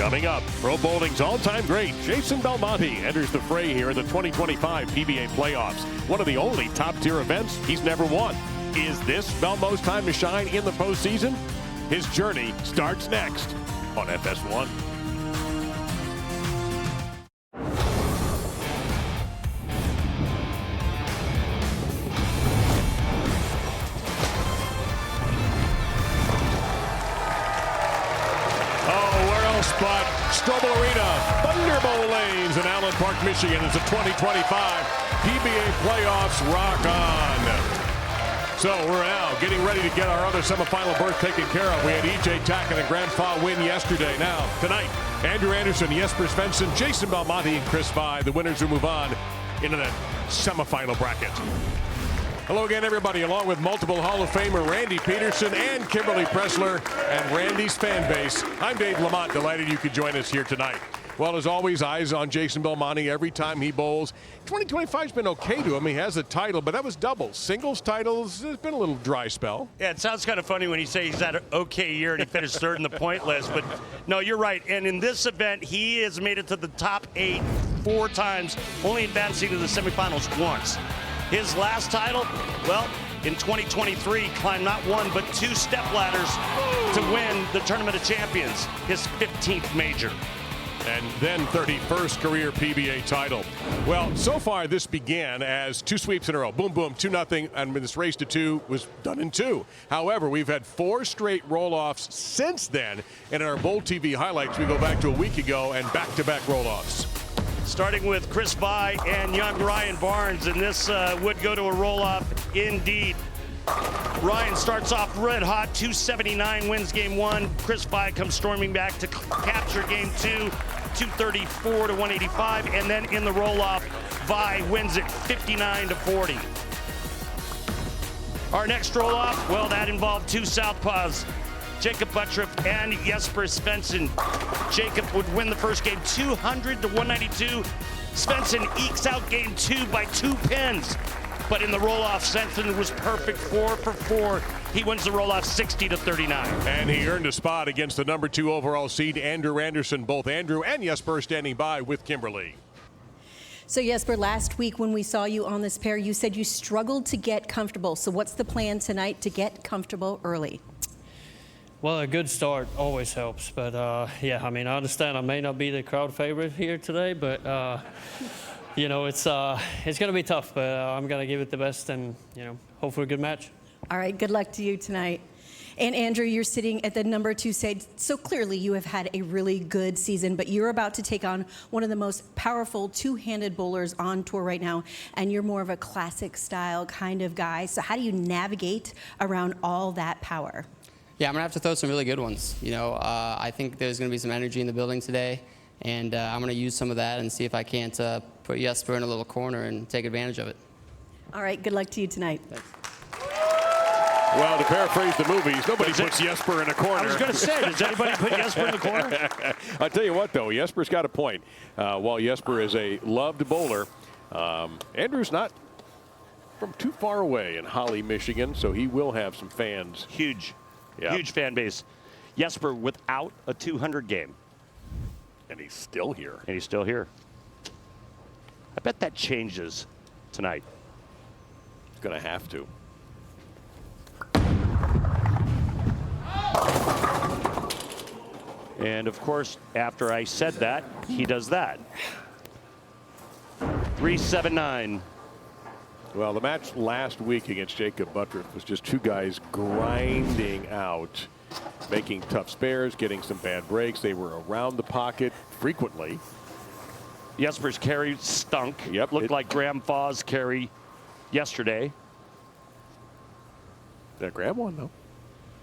Coming up, Pro Bowling's all-time great Jason Belmonte enters the fray here in the 2025 PBA Playoffs. One of the only top-tier events he's never won. Is this Belmo's time to shine in the postseason? His journey starts next on FS1. But Thunderbowl Arena, Thunderbowl Lanes in Allen Park, Michigan is the 2025 PBA Playoffs. Rock on. So we're now getting ready to get our other semifinal berth taken care of. We had EJ Tacken a grand final win yesterday. Now, tonight, Andrew Anderson, Jesper Svensson, Jason Belmonte, and Chris Vi, the winners who move on into the semifinal bracket. Hello again, everybody, along with multiple Hall of Famer Randy Peterson and Kimberly Pressler and Randy's fan base. I'm Dave Lamont, delighted you could join us here tonight. Well, as always, eyes on Jason Belmonte every time he bowls. 2025's been okay to him. He has a title, but that was doubles. Singles titles, it's been a little dry spell. Yeah, it sounds kind of funny when you say he's had an okay year and he finished third in the point list, but no, you're right. And in this event, he has made it to the top 8 4 times, only advancing to the semifinals once. His last title, well, in 2023, climbed not 1 but 2 step ladders to win the Tournament of Champions, his 15th major. And then 31st career PBA title. Well, so far this began as 2 sweeps in a row. Boom, boom, 2-0, and this race to 2 was done in 2. However, we've had 4 straight roll-offs since then, and in our Bowl TV highlights, we go back to a week ago and back-to-back roll-offs. Starting with Chris Vi and young Ryan Barnes, and this would go to a roll-off indeed. Ryan starts off red hot, 279, wins game 1. Chris Vi comes storming back to capture game 2, 234 to 185, and then in the roll-off, Vi wins it 59 to 40. Our next roll-off, well, that involved 2 southpaws, Jacob Buttriff and Jesper Svensson. Jacob would win the first game 200 to 192. Svensson ekes out game 2 by 2 pins. But in the roll-off, Svensson was perfect, 4 for 4. He wins the roll-off 60 to 39. And he earned a spot against the number 2 overall seed, Andrew Anderson. Both Andrew and Jesper standing by with Kimberly. So Jesper, last week when we saw you on this pair, you said you struggled to get comfortable. So what's the plan tonight to get comfortable early? Well, a good start always helps, but yeah, I mean, I understand I may not be the crowd favorite here today, but you know, it's going to be tough, but I'm going to give it the best and, you know, hope for a good match. All right, good luck to you tonight. And Andrew, you're sitting at the number 2 seed, so clearly you have had a really good season, but you're about to take on one of the most powerful two-handed bowlers on tour right now, and you're more of a classic style kind of guy. So how do you navigate around all that power? Yeah, I'm going to have to throw some really good ones. You know, I think there's going to be some energy in the building today, and I'm going to use some of that and see if I can't put Jesper in a little corner and take advantage of it. All right, good luck to you tonight. Thanks. Well, to paraphrase the movies, nobody puts Jesper in a corner. I was going to say, does anybody put Jesper in the corner? I'll tell you what, though, Jesper's got a point. While Jesper is a loved bowler, Andrew's not from too far away in Holly, Michigan, so he will have some fans. Huge. Yep. Huge fan base. Jesper without a 200 game. And he's still here. And he's still here. I bet that changes tonight. He's going to have to. And of course, after I said that, he does that. 3-7-9. Well, the match last week against Jacob Buttriff was just 2 guys grinding out, making tough spares, getting some bad breaks. They were around the pocket frequently. Jesper's carry stunk. Yep, Looked like Graham Faw's carry yesterday. That Graham won, though.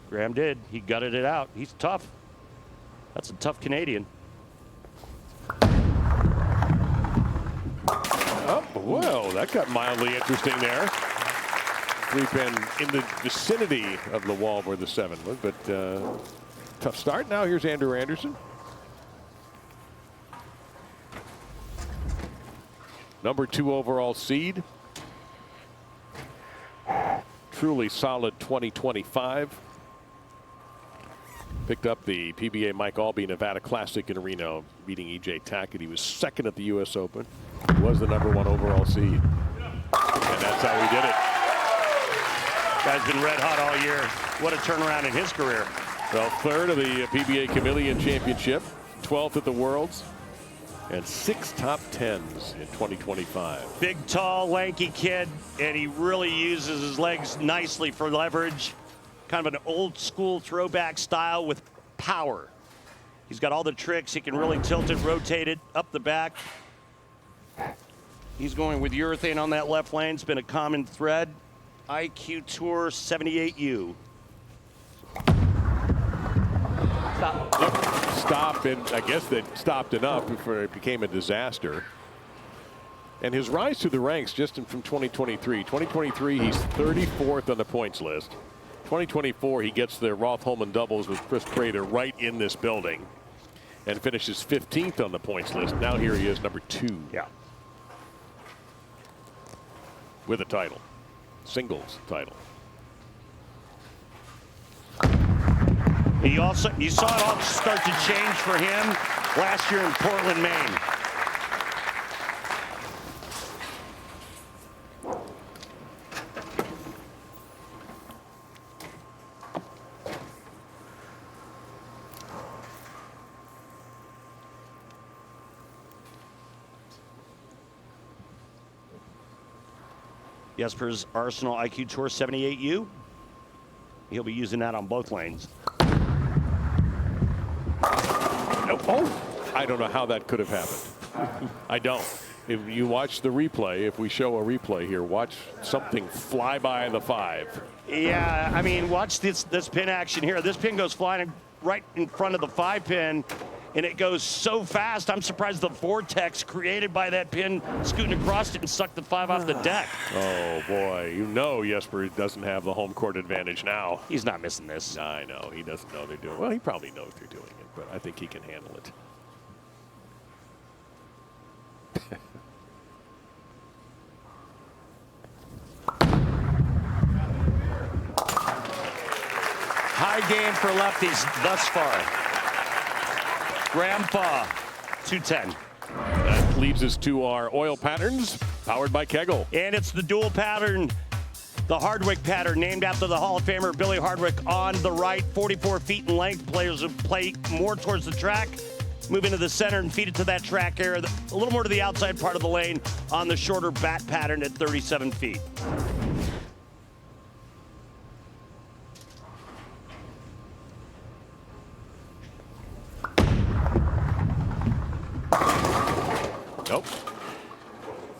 Graham did. He gutted it out. He's tough. That's a tough Canadian. Oh, whoa, that got mildly interesting there. 3-pin in the vicinity of the wall where the 7 was, but tough start. Now here's Andrew Anderson. Number 2 overall seed. Truly solid 2025. Picked up the PBA Mike Albee Nevada Classic in Reno, beating E.J. Tackett. He was second at the U.S. Open. He was the #1 overall seed. And that's how he did it. Guy's been red hot all year. What a turnaround in his career. Well, third of the PBA Chameleon Championship, 12th at the Worlds, and 6 top 10s in 2025. Big, tall, lanky kid, and he really uses his legs nicely for leverage. Kind of an old school throwback style with power. He's got all the tricks. He can really tilt it, rotate it up the back. He's going with urethane on that left lane. It's been a common thread. IQ Tour 78U. Stop, and I guess they stopped enough before it became a disaster. And his rise to the ranks just from 2023. 2023, he's 34th on the points list. 2024, he gets the Roth Holman doubles with Chris Prater right in this building and finishes 15th on the points list. Now here he is, #2. Yeah. With a title, singles title. You saw it all start to change for him last year in Portland, Maine. Jesper's Arsenal IQ Tour 78U. He'll be using that on both lanes. Oh, I don't know how that could have happened. I don't. If you watch the replay, if we show a replay here, watch something fly by the 5. Yeah, I mean, watch this pin action here. This pin goes flying right in front of the 5 pin, and it goes so fast. I'm surprised the vortex created by that pin scooting across it and sucked the 5 off the deck. Oh, boy. You know Jesper doesn't have the home court advantage now. He's not missing this. I know. He doesn't know they're doing it. Well, he probably knows they're doing it, but I think he can handle it. High game for lefties thus far. Grandpa, 210. That leads us to our oil patterns, powered by Kegel. And it's the dual pattern, the Hardwick pattern, named after the Hall of Famer Billy Hardwick on the right, 44 feet in length. Players who play more towards the track, move into the center and feed it to that track area, a little more to the outside part of the lane on the shorter bat pattern at 37 feet. Nope.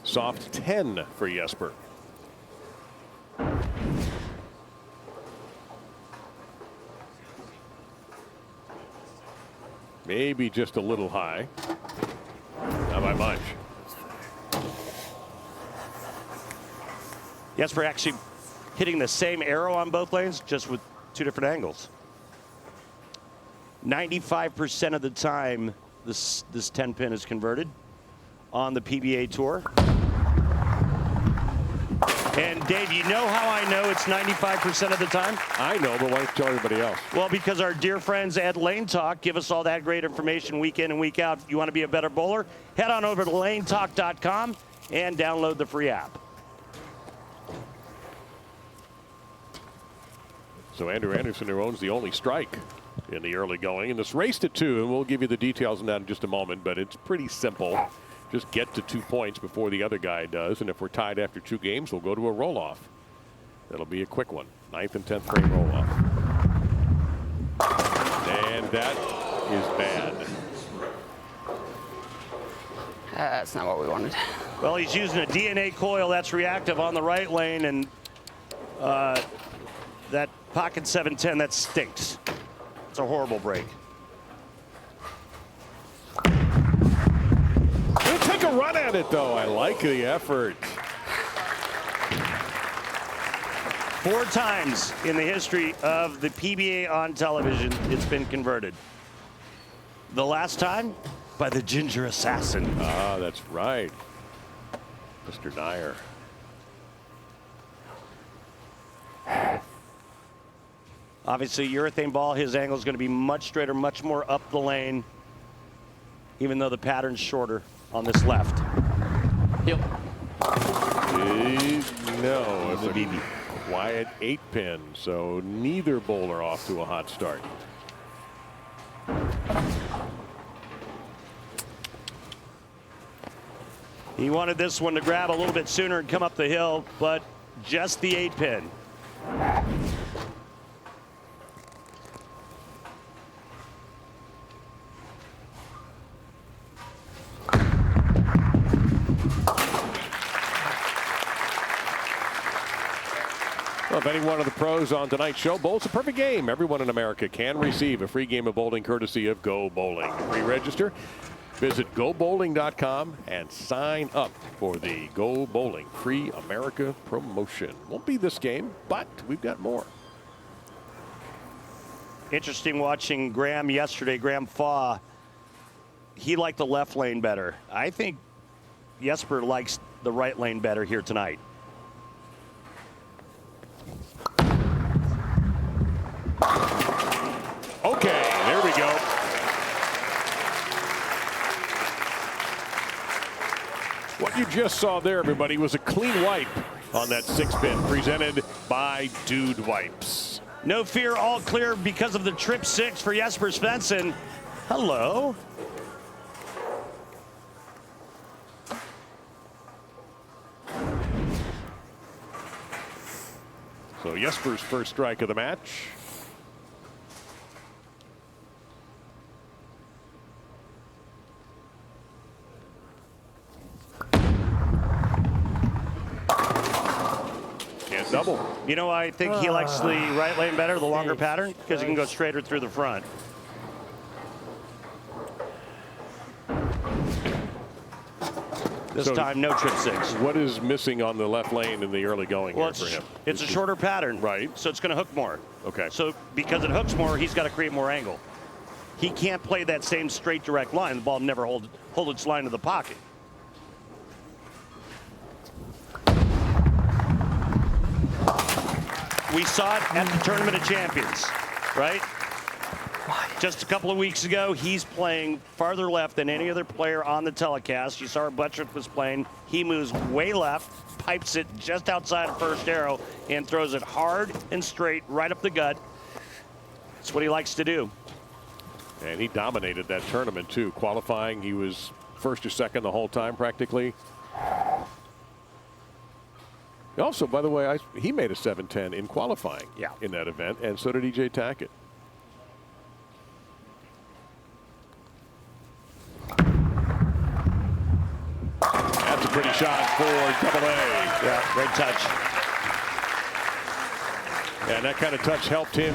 Soft 10 for Jesper. Maybe just a little high. Not by much. Jesper actually hitting the same arrow on both lanes, just with 2 different angles. 95% of the time, this 10 pin is converted on the PBA Tour. And Dave, you know how I know it's 95% of the time? I know, but why don't you tell everybody else? Well, because our dear friends at Lane Talk give us all that great information week in and week out. If you want to be a better bowler, head on over to lanetalk.com and download the free app. So Andrew Anderson, who owns the only strike in the early going, and this race to 2, and we'll give you the details on that in just a moment, but it's pretty simple. Just get to 2 points before the other guy does, and if we're tied after 2 games, we'll go to a roll-off. That'll be a quick one. 9th and 10th frame roll-off. And that is bad. That's not what we wanted. Well, he's using a DNA coil that's reactive on the right lane, and that pocket 710, that stinks. It's a horrible break. He'll take a run at it, though. I like the effort. 4 times in the history of the PBA on television, it's been converted. The last time, by the Ginger Assassin. Ah, that's right. Mr. Nyer. Obviously, urethane ball, his angle is going to be much straighter, much more up the lane, even though the pattern's shorter on this left. Yep. No, it's a quiet 8-pin, so neither bowler off to a hot start. He wanted this one to grab a little bit sooner and come up the hill, but just the 8-pin. Well, if any one of the pros on tonight's show bowls a perfect game, everyone in America can receive a free game of bowling courtesy of Go Bowling. Pre-register, visit GoBowling.com and sign up for the Go Bowling Free America promotion. Won't be this game, but we've got more. Interesting watching Graham yesterday, Graham Faw. He liked the left lane better. I think Jesper likes the right lane better here tonight. Okay, there we go. What you just saw there, everybody, was a clean wipe on that 6-pin presented by Dude Wipes. No fear, all clear because of the trip 6 for Jesper Svensson. Hello. So Jesper's first strike of the match. Can't double. You know, I think he likes the right lane better, the longer pattern, because he can go straighter through the front. This time, no trip 6. What is missing on the left lane in the early going here for him? It's a shorter pattern. Right. So it's going to hook more. Okay. So because it hooks more, he's got to create more angle. He can't play that same straight direct line. The ball never hold its line to the pocket. We saw it at the Tournament of Champions, right? Just a couple of weeks ago, he's playing farther left than any other player on the telecast. You saw where Buttrick was playing. He moves way left, pipes it just outside of first arrow, and throws it hard and straight right up the gut. That's what he likes to do. And he dominated that tournament, too. Qualifying, he was first or second the whole time, practically. Also, by the way, he made a 7-10 in qualifying in that event, and so did E.J. Tackett. That's a pretty shot for Double A. Yeah, great touch. And that kind of touch helped him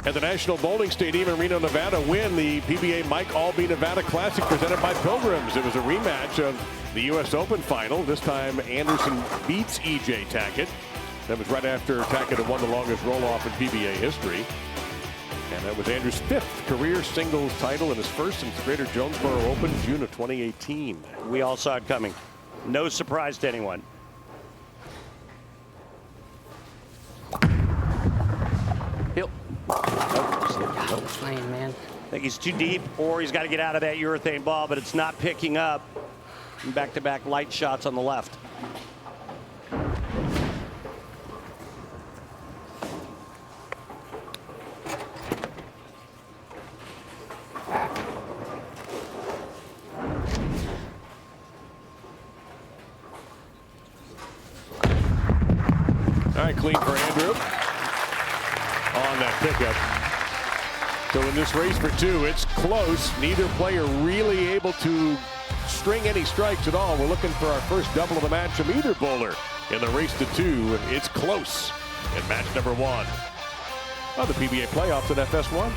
at the National Bowling Stadium in Reno, Nevada, win the PBA Mike Albee Nevada Classic presented by Pilgrims. It was a rematch of the U.S. Open final. This time, Anderson beats E.J. Tackett. That was right after Tackett had won the longest roll-off in PBA history. And that was Andrew's 5th career singles title and his first since the Greater Jonesboro Open, June of 2018. We all saw it coming. No surprise to anyone. Yep. Oh, lane, man. I think he's too deep, or he's got to get out of that urethane ball, but it's not picking up. Back-to-back light shots on the left. All right, clean for Andrew on that pickup. So in this race for 2, it's close. Neither player really able to string any strikes at all. We're looking for our first double of the match from either bowler in the race to 2. It's close in match number 1 of the PBA Playoffs at FS1.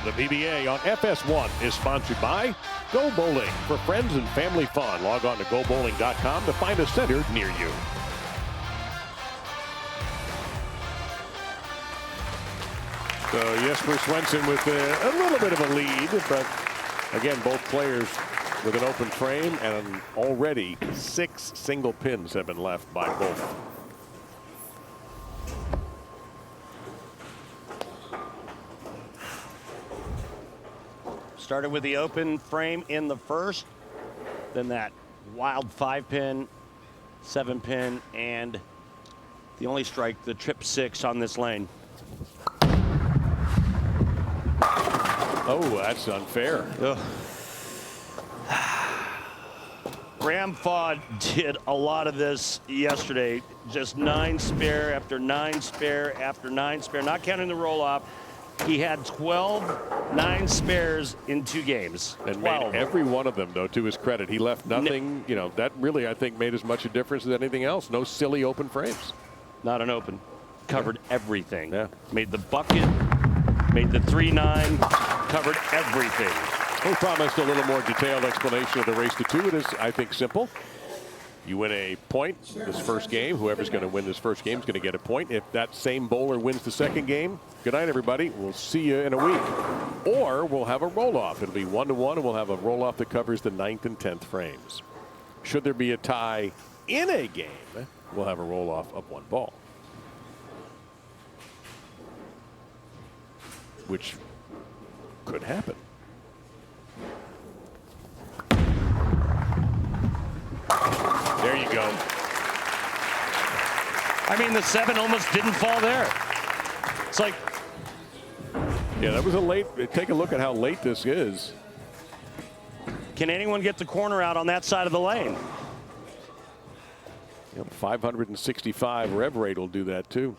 The PBA on FS1 is sponsored by Go Bowling. For friends and family fun, log on to GoBowling.com to find a center near you. So Jesper Svensson with a little bit of a lead, but again, both players with an open frame, and already 6 single pins have been left by both. Started with the open frame in the first, then that wild 5-pin, 7-pin, and the only strike, the trip 6 on this lane. Oh, that's unfair. Ugh. Graham Fod did a lot of this yesterday. Just 9 spare after 9 spare after 9 spare, not counting the roll-off. He had 12 9 spares in 2 games. And 12. made every one of them, though, to his credit. He left nothing, you know, that really, I think, made as much a difference as anything else. No silly open frames. Not an open. Covered everything. Yeah. Made the bucket, made the 3-9, covered everything. We promised a little more detailed explanation of the race to 2. It is, I think, simple. You win a point this first game. Whoever's going to win this first game is going to get a point. If that same bowler wins the second game, good night, everybody. We'll see you in a week. Or we'll have a roll-off. It'll be 1-1, and we'll have a roll-off that covers the 9th and 10th frames. Should there be a tie in a game, we'll have a roll-off of 1 ball. Which could happen. There you go. I mean, the 7 almost didn't fall there. It's like, yeah, that was a late. Take a look at how late this is. can anyone get the corner out on that side of the lane? Yep, 565 rev rate will do that too.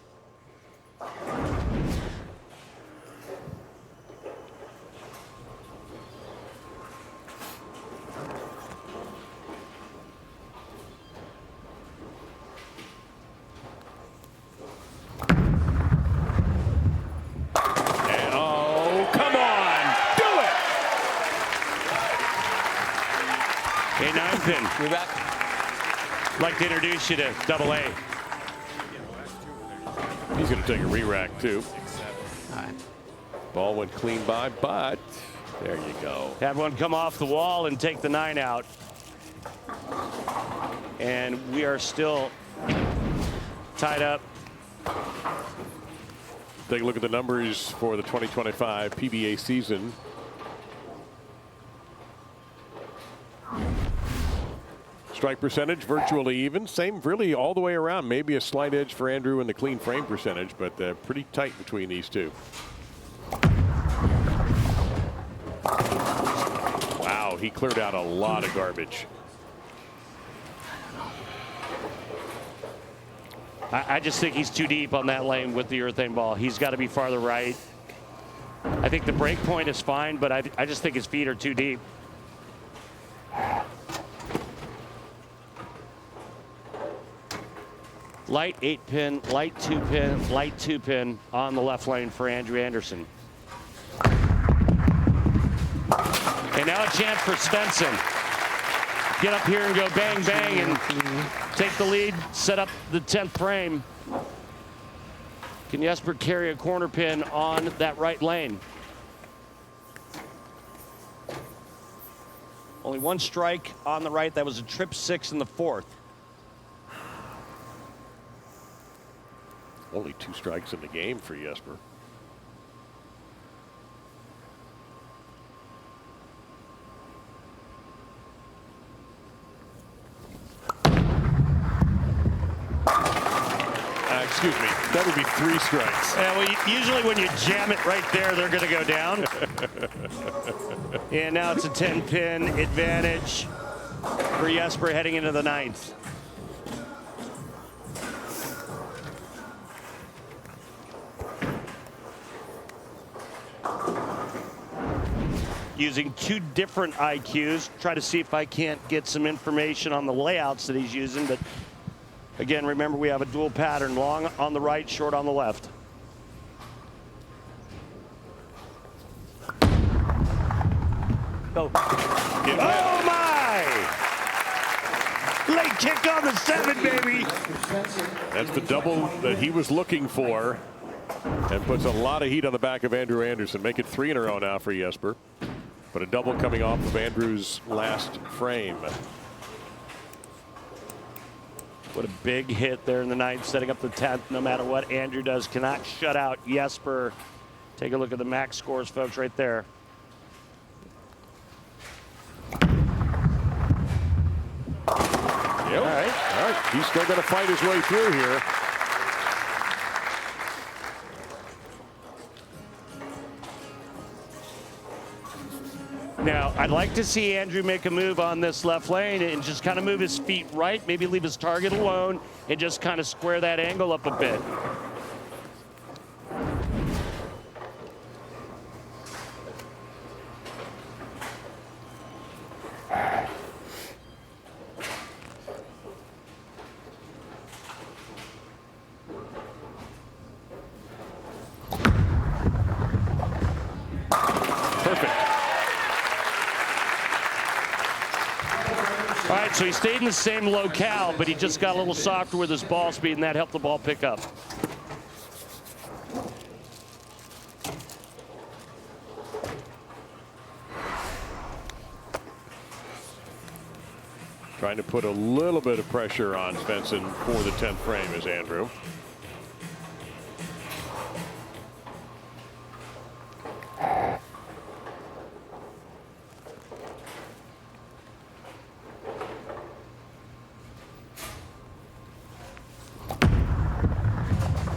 We're back. I'd like to introduce you to Double A. He's going to take a re-rack too. All right. Ball went clean by, but there you go. Had one come off the wall and take the 9 out. And we are still tied up. Take a look at the numbers for the 2025 PBA season. Strike percentage virtually even. Same really all the way around. Maybe a slight edge for Andrew in the clean frame percentage, but pretty tight between these two. Wow, he cleared out a lot of garbage. I just think he's too deep on that lane with the urethane ball. He's got to be farther right. I think the break point is fine, but I just think his feet are too deep. Light 8-pin, light 2-pin, light 2-pin on the left lane for Andrew Anderson. And now a chance for Svensson. Get up here and go bang, bang, and take the lead, set up the 10th frame. Can Jesper carry a corner pin on that right lane? Only 1 strike on the right. That was a trip 6 in the 4th. Only 2 strikes in the game for Jesper. Excuse me, that would be 3 strikes. Yeah, well, usually when you jam it right there, they're going to go down. And now it's a 10-pin advantage for Jesper heading into the 9th. Using 2 different IQs. Try to see if I can't get some information on the layouts that he's using. But again, remember, we have a dual pattern, long on the right, short on the left. Go. Oh my! Late kick on the 7, baby. That's the double that he was looking for, and puts a lot of heat on the back of Andrew Anderson. Make it 3 in a row now for Jesper. But a double coming off of Andrew's last frame. What a big hit there in the ninth, setting up the 10th. No matter what Andrew does, cannot shut out Jesper. Take a look at the max scores, folks, right there. Yep. All right. He's still going to fight his way through here. Now, I'd like to see Andrew make a move on this left lane and just kind of move his feet right, maybe leave his target alone and just kind of square that angle up a bit. All right, so he stayed in the same locale, but he just got a little softer with his ball speed, and that helped the ball pick up. Trying to put a little bit of pressure on Svensson for the 10th frame is Andrew.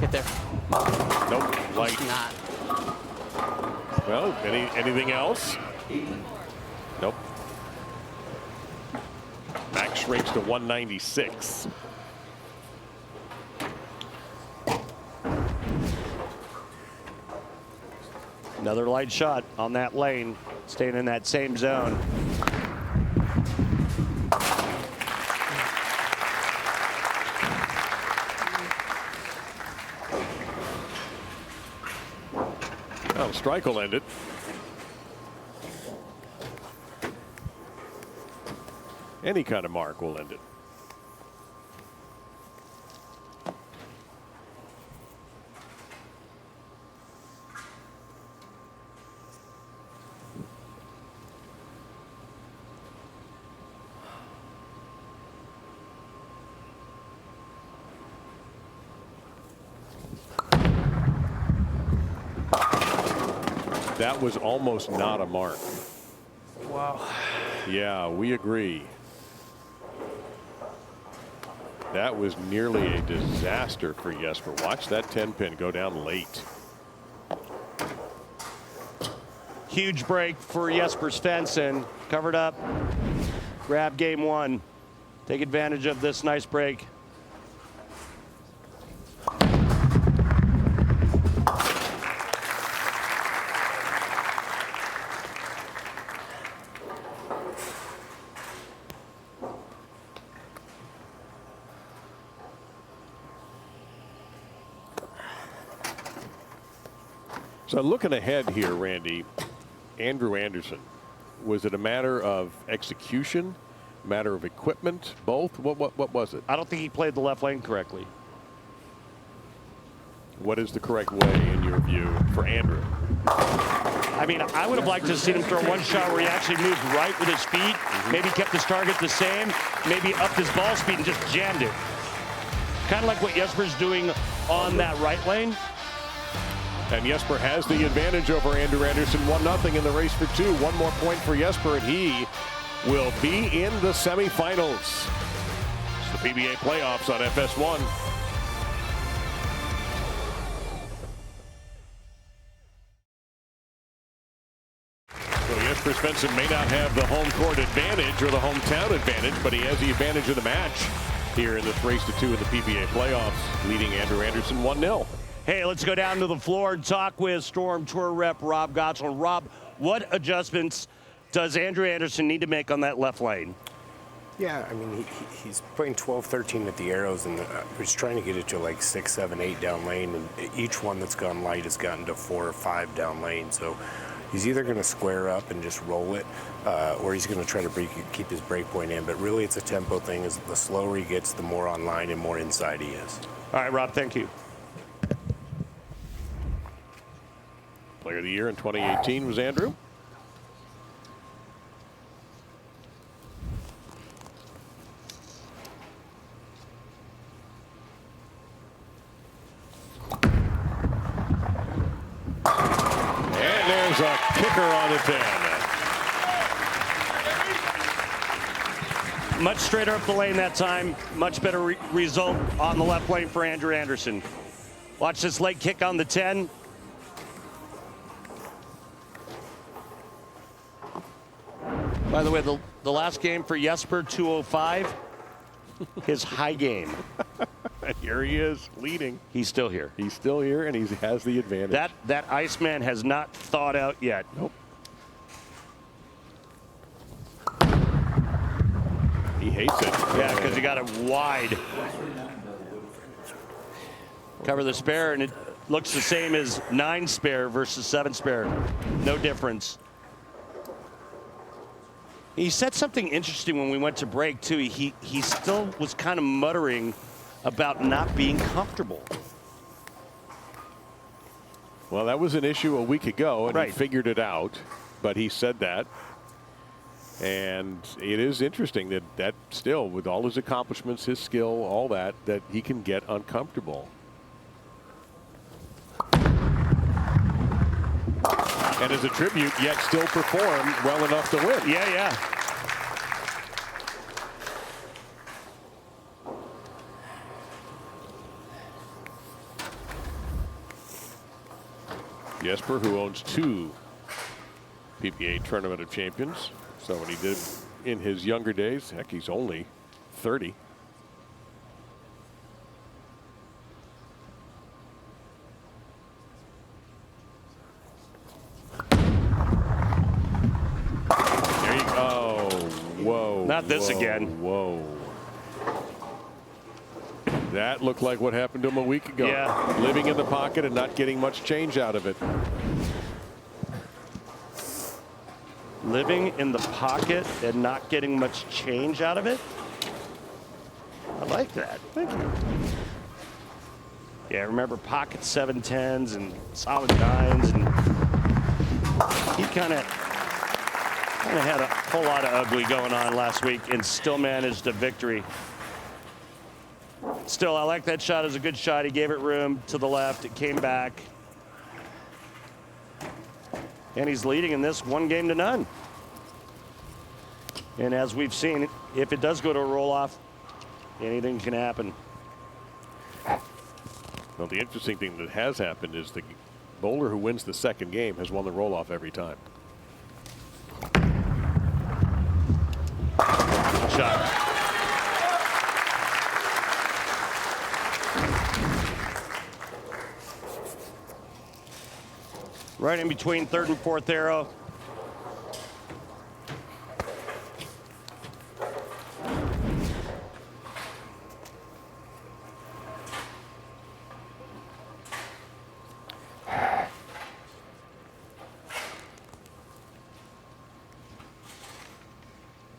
Get there. Nope, light. Not. Well, anything else? Nope. Max shrinks to 196. Another light shot on that lane, staying in that same zone. Well, strike will end it. Any kind of mark will end it. That was almost not a mark. Wow. Yeah, we agree. That was nearly a disaster for Jesper. Watch that 10-pin go down late. Huge break for Jesper Svensson. Covered up. Grab game one. Take advantage of this nice break. So looking ahead here, Randy, Andrew Anderson, was it a matter of execution, matter of equipment, both? What was it? I don't think he played the left lane correctly. What is the correct way, in your view, for Andrew? I mean, I would have liked to have seen him throw one shot where he actually moved right with his feet, maybe kept his target the same, maybe upped his ball speed and just jammed it. Kind of like what Jesper's doing on that right lane. And Jesper has the advantage over Andrew Anderson, 1-0 in the race for two. One more point for Jesper, and he will be in the semifinals. It's the PBA Playoffs on FS1. So Jesper Svensson may not have the home court advantage or the hometown advantage, but he has the advantage of the match here in this race to two in the PBA Playoffs, leading Andrew Anderson 1-0. Hey, let's go down to the floor and talk with Storm Tour rep Rob Gottsel. Rob, what adjustments does Andrew Anderson need to make on that left lane? Yeah, I mean, he's playing 12, 13 at the arrows, and he's trying to get it to like 6, 7, 8 down lane, and each one that's gone light has gotten to 4 or 5 down lane. So he's either going to square up and just roll it, or he's going to try to keep his break point in. But really, it's a tempo thing. Is the slower he gets, the more online and more inside he is. All right, Rob, thank you. Player of the Year in 2018 was Andrew. bunker on the 10. Much straighter up the lane that time. Much better result on the left lane for Andrew Anderson. Watch this leg kick on the 10. By the way, the last game for Jesper, 205, his high game. And here he is leading. He's still here. He's still here, and he has the advantage. That Iceman has not thawed out yet. Nope. He hates it. Yeah, because he got it wide. Cover the spare, and it looks the same as 9 spare versus 7 spare. No difference. He said something interesting when we went to break, too. He still was kind of muttering about not being comfortable. Well, that was an issue a week ago, and Right. he figured it out. But he said that. And it is interesting that still, with all his accomplishments, his skill, all that he can get uncomfortable. And as a tribute, yet still perform well enough to win. Yeah, yeah. Jesper, who owns 2 PBA Tournament of Champions. So when he did in his younger days, heck, he's only 30. There you go. Whoa. Not this whoa, again. Whoa. That looked like what happened to him a week ago. Yeah. Living in the pocket and not getting much change out of it. Living in the pocket and not getting much change out of it. I like that. Thank you. Yeah, remember pocket 7-10s and solid 9s, and he kind of had a whole lot of ugly going on last week and still managed a victory. Still, I like that shot. It was a good shot. He gave it room to the left. It came back. And he's leading in this 1-0. And as we've seen, if it does go to a roll-off, anything can happen. Well, the interesting thing that has happened is the bowler who wins the second game has won the roll-off every time. Good shot. Right in between 3rd and 4th arrow.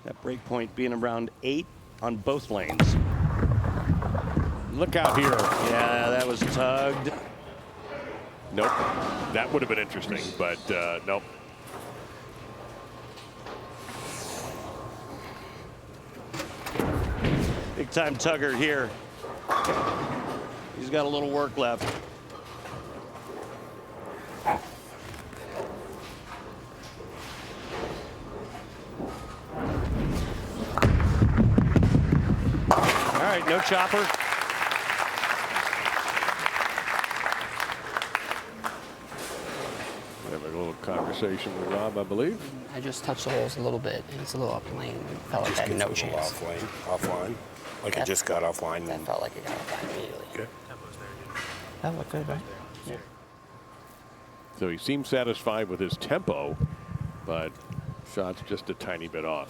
That break point being around 8 on both lanes. Look out here. Yeah, that was tugged. Nope. That would have been interesting, but nope. Big time tugger here. He's got a little work left. All right, no chopper. Conversation with Rob, I believe. I just touched the holes a little bit, and it's a little up the lane. Felt like I had no chance. Offline. Like it just got offline. That felt like it got offline immediately. Okay. That looked good, right? Yeah. So he seems satisfied with his tempo, but shot's just a tiny bit off.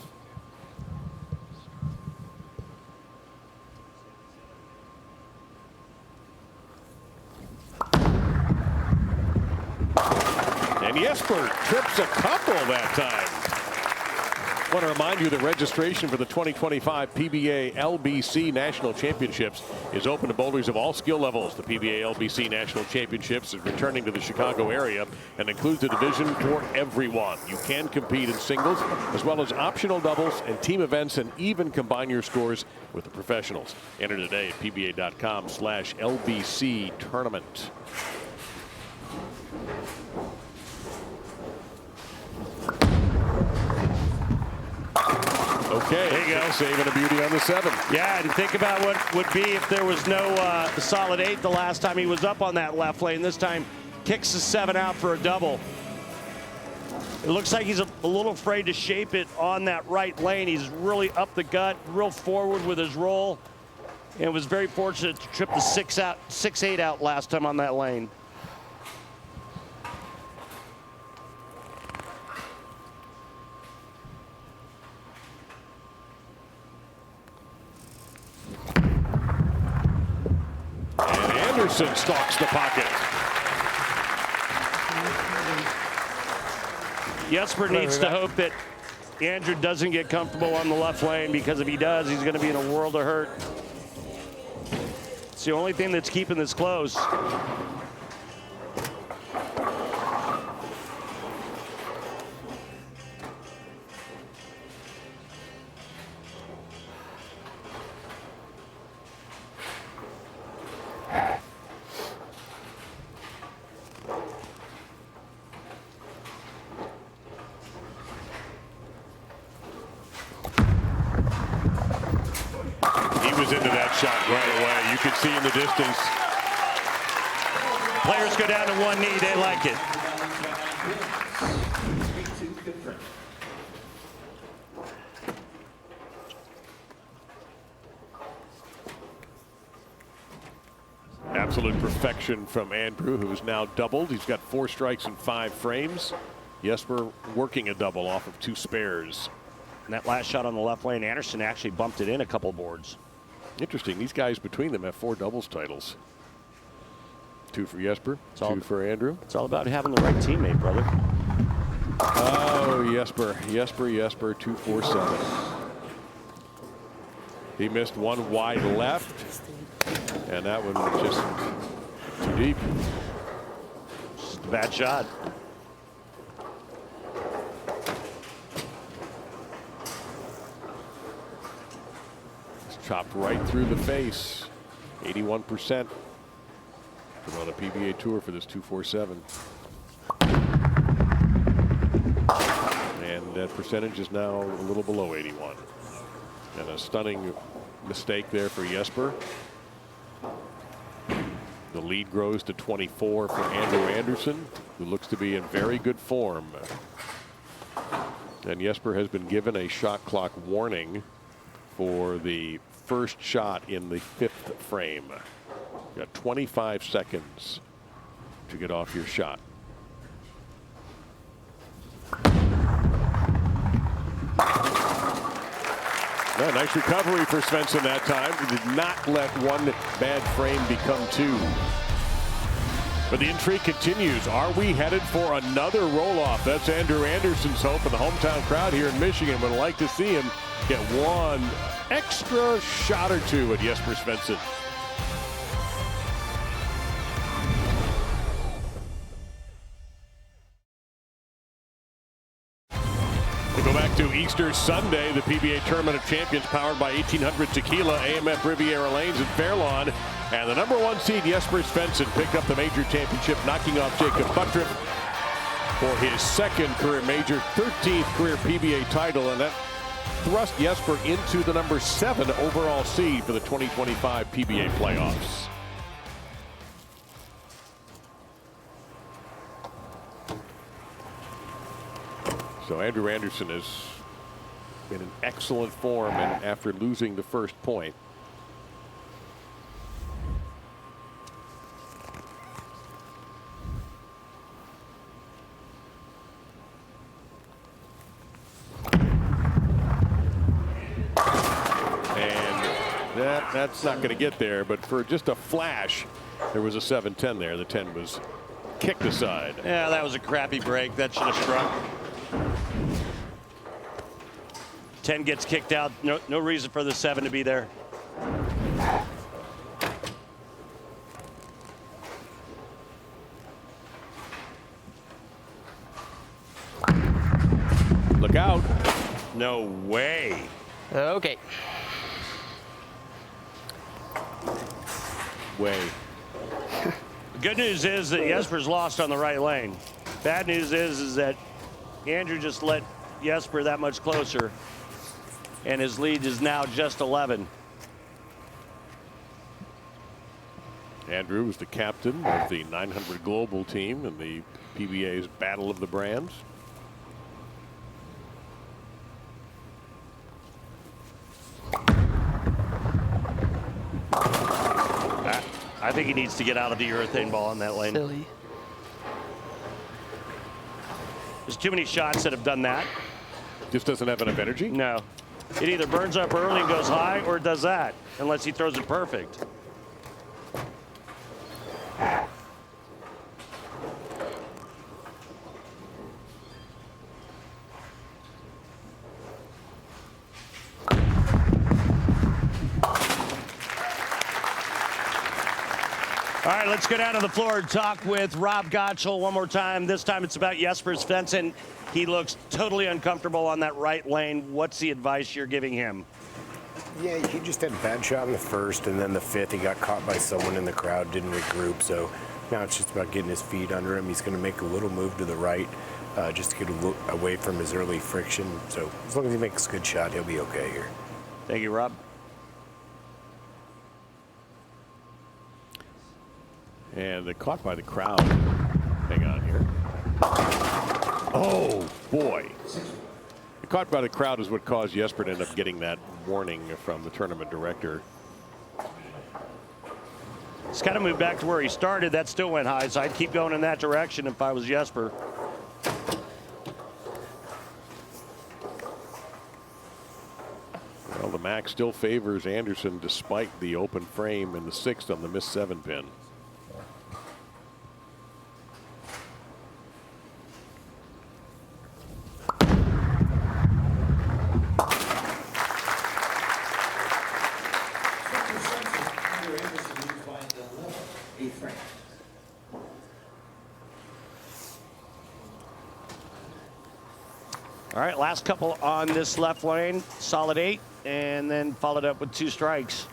And Jesper trips a couple that time. I want to remind you that registration for the 2025 PBA LBC National Championships is open to bowlers of all skill levels. The PBA LBC National Championships is returning to the Chicago area and includes a division for everyone. You can compete in singles as well as optional doubles and team events, and even combine your scores with the professionals. Enter today at pba.com/LBC tournament. Okay, there you go. Saving a beauty on the 7. Yeah, and think about what would be if there was no solid 8 the last time he was up on that left lane. This time, kicks the 7 out for a double. It looks like he's a little afraid to shape it on that right lane. He's really up the gut, real forward with his roll, and was very fortunate to trip the 6-8 out last time on that lane. And Anderson stalks the pocket. Jesper needs to hope that Andrew doesn't get comfortable on the left lane, because if he does, he's going to be in a world of hurt. It's the only thing that's keeping this close. Into that shot right away. You could see in the distance. Players go down to one knee. They like it. Absolute perfection from Andrew, who's now doubled. He's got 4 strikes and 5 frames. Jesper working a double off of 2 spares. And that last shot on the left lane, Anderson actually bumped it in a couple boards. Interesting. These guys between them have 4 doubles titles. 2 for Jesper, 2 for Andrew. It's all about having the right teammate, brother. Oh, Jesper, 2-4-7. He missed one wide left, and that one was just too deep. Just a bad shot. Chopped right through the face. 81% on a PBA tour for this 2-4-7. And that percentage is now a little below 81. And a stunning mistake there for Jesper. The lead grows to 24 for Andrew Anderson, who looks to be in very good form. And Jesper has been given a shot clock warning for the first shot in the 5th frame. You got 25 seconds to get off your shot. Yeah, nice recovery for Svensson that time. He did not let one bad frame become 2. But the intrigue continues. Are we headed for another roll-off? That's Andrew Anderson's hope, and the hometown crowd here in Michigan would like to see him get one extra shot or 2 at Jesper Svensson. We go back to Easter Sunday, the PBA Tournament of Champions powered by 1800 Tequila, AMF Riviera Lanes in Fairlawn. And the number 1 seed, Jesper Svensson, picked up the major championship, knocking off Jacob Buttriff for his 2nd career major, 13th career PBA title, and that thrust Jesper into the number 7 overall seed for the 2025 PBA playoffs. So Andrew Anderson is in an excellent form, and after losing the first point. That's not going to get there, but for just a flash, there was a 7-10 there. The 10 was kicked aside. Yeah, that was a crappy break. That should have struck. 10 gets kicked out. No reason for the 7 to be there. Look out. No way. Okay. Way. The good news is that Jesper's lost on the right lane. Bad news is that Andrew just let Jesper that much closer. And his lead is now just 11. Andrew is the captain of the 900 Global team in the PBA's Battle of the Brands. I think he needs to get out of the urethane ball in that lane. Silly. There's too many shots that have done that. Just doesn't have enough energy? No. It either burns up early and goes high, or it does that, unless he throws it perfect. All right, let's go down to the floor and talk with Rob Gottschall one more time. This time it's about Jesper Svensson. He looks totally uncomfortable on that right lane. What's the advice you're giving him? Yeah, he just had a bad shot in the first, and then the fifth, he got caught by someone in the crowd, didn't regroup. So now it's just about getting his feet under him. He's going to make a little move to the right just to get away from his early friction. So as long as he makes a good shot, he'll be okay here. Thank you, Rob. And they're caught by the crowd. Hang on here. Oh, boy. The caught by the crowd is what caused Jesper to end up getting that warning from the tournament director. He's got to move back to where he started. That still went high, so I'd keep going in that direction if I was Jesper. Well, the max still favors Anderson despite the open frame and the sixth on the missed 7-pin. All right, last couple on this left lane, solid 8, and then followed up with 2 strikes.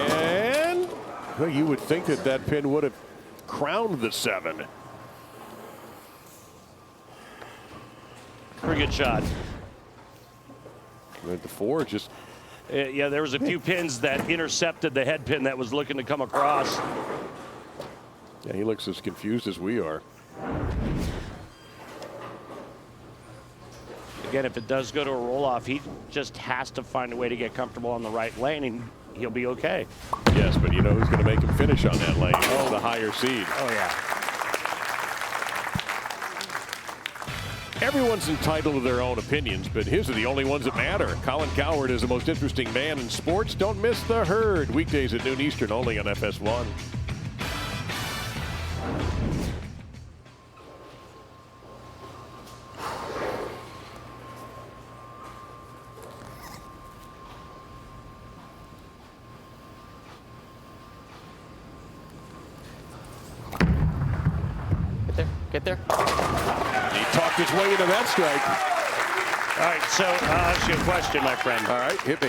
And well, you would think that that pin would have crowned the 7. Pretty good shot. And the 4 just. Yeah, there was a few pins that intercepted the head pin that was looking to come across. Yeah, he looks as confused as we are. Again, if it does go to a roll-off, he just has to find a way to get comfortable on the right lane, and he'll be okay. Yes, but you know who's going to make him finish on that lane? Oh, the higher seed. Oh, yeah. Everyone's entitled to their own opinions, but his are the only ones that matter. Colin Cowherd is the most interesting man in sports. Don't miss The Herd. Weekdays at noon Eastern, only on FS1. Get there. He talked his way into that strike. All right, so I'll ask you a question, my friend. All right, hit me.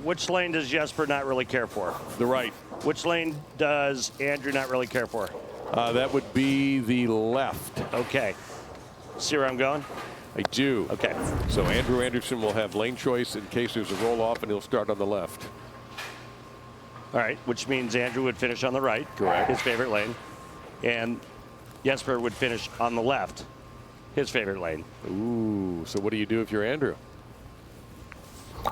Which lane does Jesper not really care for? The right. Which lane does Andrew not really care for? That would be the left. Okay. See where I'm going? I do. Okay. So Andrew Anderson will have lane choice in case there's a roll-off, and he'll start on the left. All right, which means Andrew would finish on the right. Correct. His favorite lane. And Jesper would finish on the left, his favorite lane. Ooh, so what do you do if you're Andrew?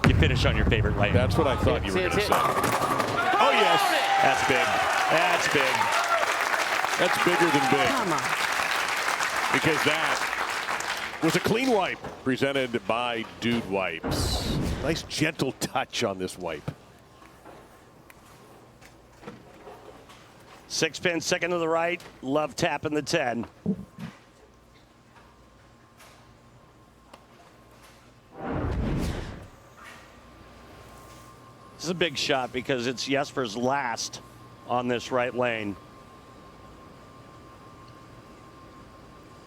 You finish on your favorite lane. That's what I thought you were going to say. Oh, yes. That's big. That's big. That's bigger than big. Come on. Because that was a clean wipe presented by Dude Wipes. Nice gentle touch on this wipe. 6 pin, second to the right. Love tapping the 10. This is a big shot because it's Jesper's last on this right lane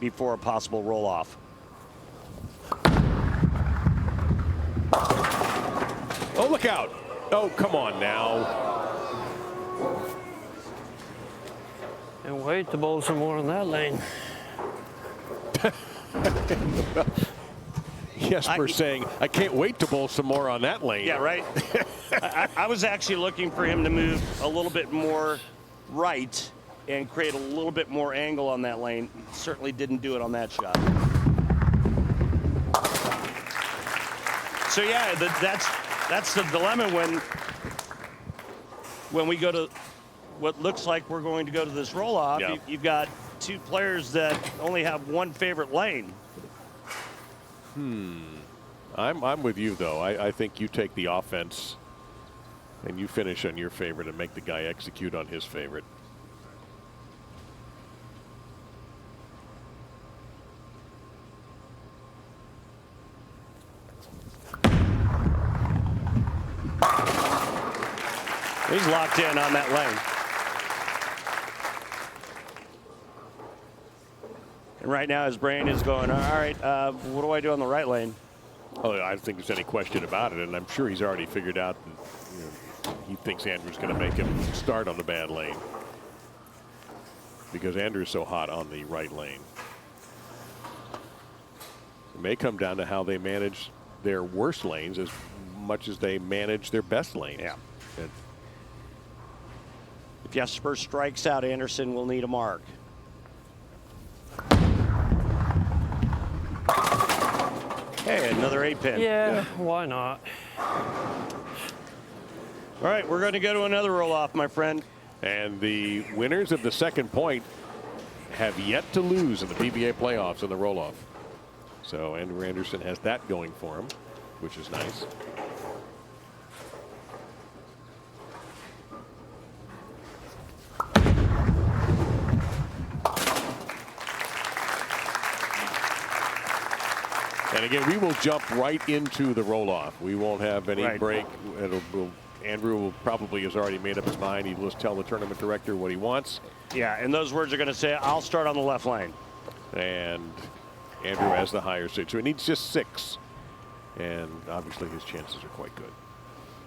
before a possible roll-off. Look out. Oh, come on now. And wait to bowl some more in that lane. Jesper saying, I can't wait to bowl some more on that lane. Yeah, right. I was actually looking for him to move a little bit more right and create a little bit more angle on that lane. Certainly didn't do it on that shot. So yeah, that's the dilemma when we go to what looks like we're going to go to this roll-off. Yeah. You've got two players that only have one favorite lane. I'm with you, though. I think you take the offense and you finish on your favorite and make the guy execute on his favorite. He's locked in on that lane. And right now his brain is going, all right, what do I do on the right lane? Oh, I don't think there's any question about it, and I'm sure he's already figured out that he thinks Andrew's going to make him start on the bad lane because Andrew's so hot on the right lane. It may come down to how they manage their worst lanes as much as they manage their best lanes. Yeah. If Jesper strikes out, Anderson will need a mark. Hey, another 8-pin. Yeah, why not? All right, we're going to go to another roll-off, my friend. And the winners of the second point have yet to lose in the PBA playoffs in the roll-off. So Andrew Anderson has that going for him, which is nice. And again, we will jump right into the roll-off. We won't have any break. Andrew will probably has already made up his mind. He will just tell the tournament director what he wants. Yeah, and those words are going to say, I'll start on the left lane. And Andrew has the higher seed. So he needs just 6. And obviously his chances are quite good.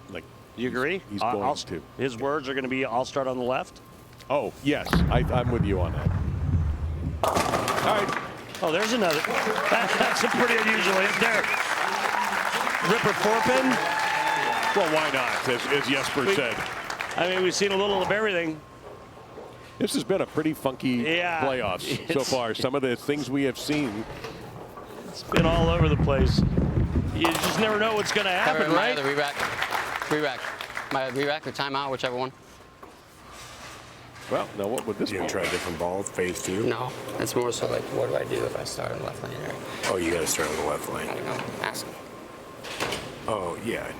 Like, you agree? He's going to. His words are going to be, I'll start on the left? Oh, yes. I'm with you on that. All right. Oh, there's another. That's a pretty unusual hit there. Ripper 4-pin? Well, why not, as Jesper said. I mean, we've seen a little of everything. This has been a pretty funky playoffs so far. Some of the things we have seen. It's been all over the place. You just never know what's going to happen, right? The re-rack. My re-rack or timeout, whichever one. Well, now what would this be? You try different balls, phase 2? No, it's more so like, what do I do if I start on the left lane? Or, Oh, you got to start on the left lane. I don't know, ask him. Oh, yeah.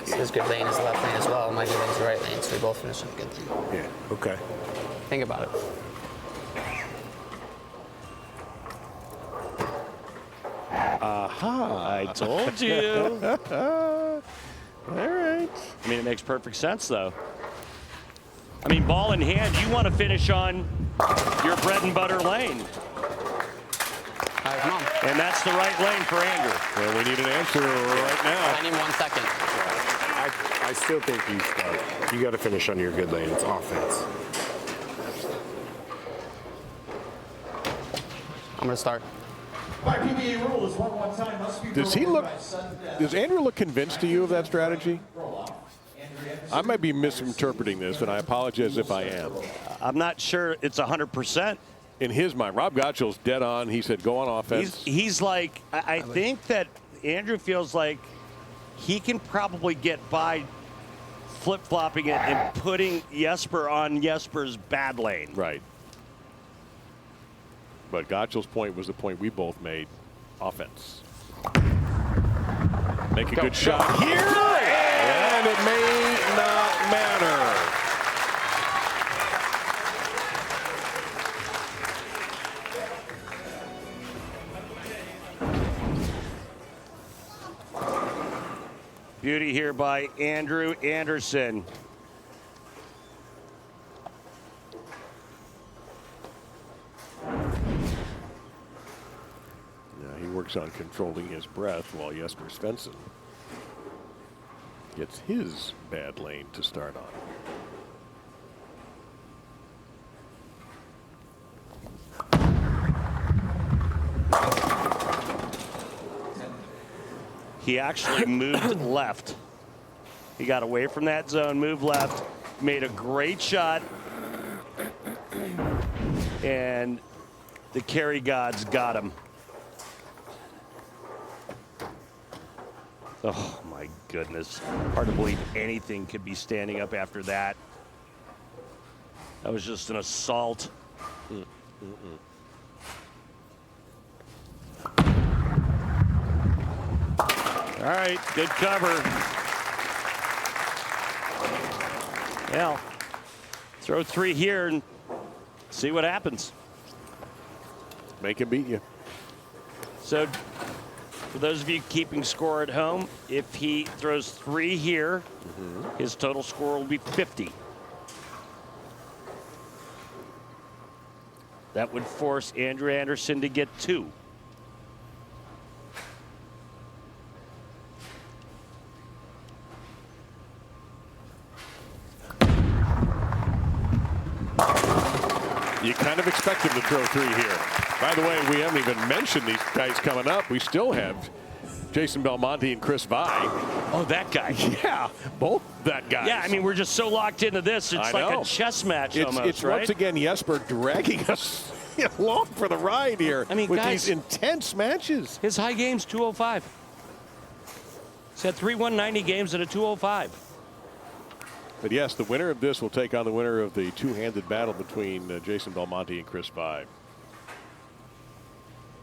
His good lane is the left lane as well. My good lane is the right lane, so we both finish on a good lane. Yeah, okay. Think about it. Aha. I told you. All right. I mean, it makes perfect sense, though. I mean, ball in hand, you want to finish on your bread and butter lane. All right, come on. And that's the right lane for Andrew. Well, we need an answer right now. I need 1 second. I still think you got to finish on your good lane. It's offense. I'm going to start. By PBA rules, one time must be Does he look? Does Andrew look convinced to you of that strategy? I might be misinterpreting this, and I apologize if I am. I'm not sure it's 100%. In his mind, Rob Gottschall's dead on. He said, go on offense. He's like, I think that Andrew feels like he can probably get by flip-flopping it and putting Jesper on Jesper's bad lane. Right. But Gottschall's point was the point we both made. Offense. Make a good shot here, and it may not matter. Beauty here by Andrew Anderson. Yeah, he works on controlling his breath while Jesper Svensson gets his bad lane to start on. He actually moved left. He got away from that zone, moved left, made a great shot, and the carry gods got him. Oh my goodness. Hard to believe anything could be standing up after that. That was just an assault. All right, good cover. Well, throw 3 here and see what happens. Make him beat you. So, for those of you keeping score at home, if he throws 3 here, his total score will be 50. That would force Andrew Anderson to get 2. You kind of expect him to throw 3 here. By the way, we haven't even mentioned these guys coming up. We still have Jason Belmonte and Chris Vi. Oh, that guy. Yeah, both that guys. Yeah, I mean, we're just so locked into this. It's like a chess match almost, it's right? once again Jesper dragging us along for the ride here. I mean, with guys, these intense matches. His high game's 205. He's had 3 190 games and a 205. But yes, the winner of this will take on the winner of the two-handed battle between Jason Belmonte and Chris Vi.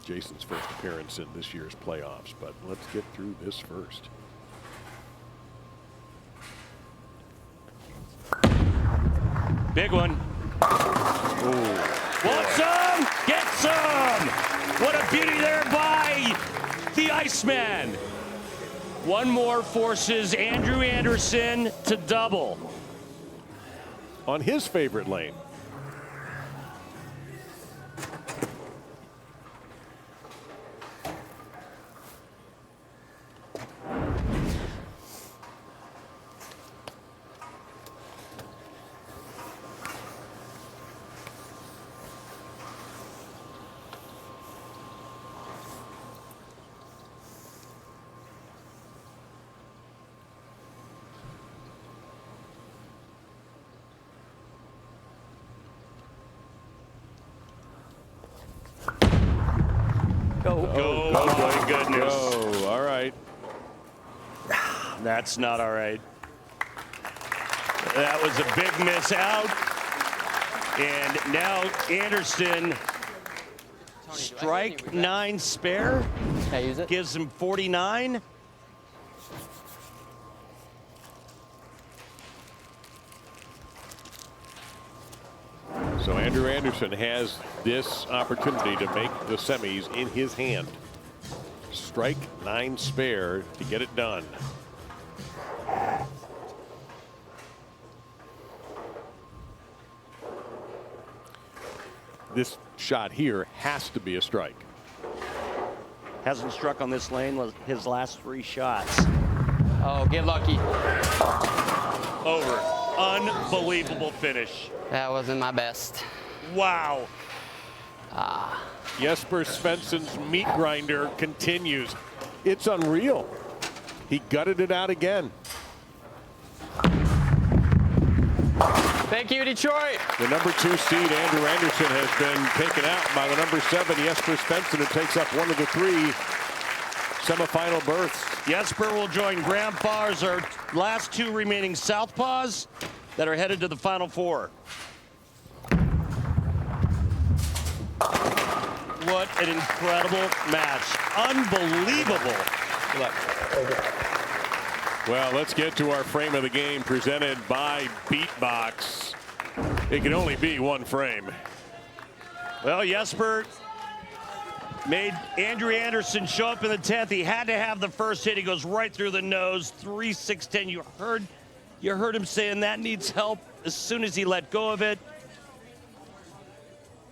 Jason's first appearance in this year's playoffs, but let's get through this first. Big one. Want some? Get some! What a beauty there by the Iceman. One more forces Andrew Anderson to double. On his favorite lane. Go, my goodness. Oh, all right. That's not all right. That was a big miss out. And now Anderson, strike 9 spare. Can I use it? Gives him 49. So Andrew Anderson has this opportunity to make the semis in his hand. Strike 9 spare to get it done. This shot here has to be a strike. Hasn't struck on this lane his last 3 shots. Oh, get lucky. Over. Unbelievable finish. That wasn't my best. Wow. Jesper Svensson's meat grinder continues. It's unreal. He gutted it out again. Thank you, Detroit. The number 2 seed, Andrew Anderson, has been taken out by the number 7, Jesper Svensson, who takes up one of the 3 semifinal berths. Jesper will join Grandpa as our last 2 remaining Southpaws that are headed to the Final 4. What an incredible match. Unbelievable. Good luck. Well, let's get to our frame of the game presented by Beatbox. It can only be one frame. Well, Jesper made Andrew Anderson show up in the 10th. He had to have the first hit. He goes right through the nose. 3-6-10. You heard him saying that needs help as soon as he let go of it.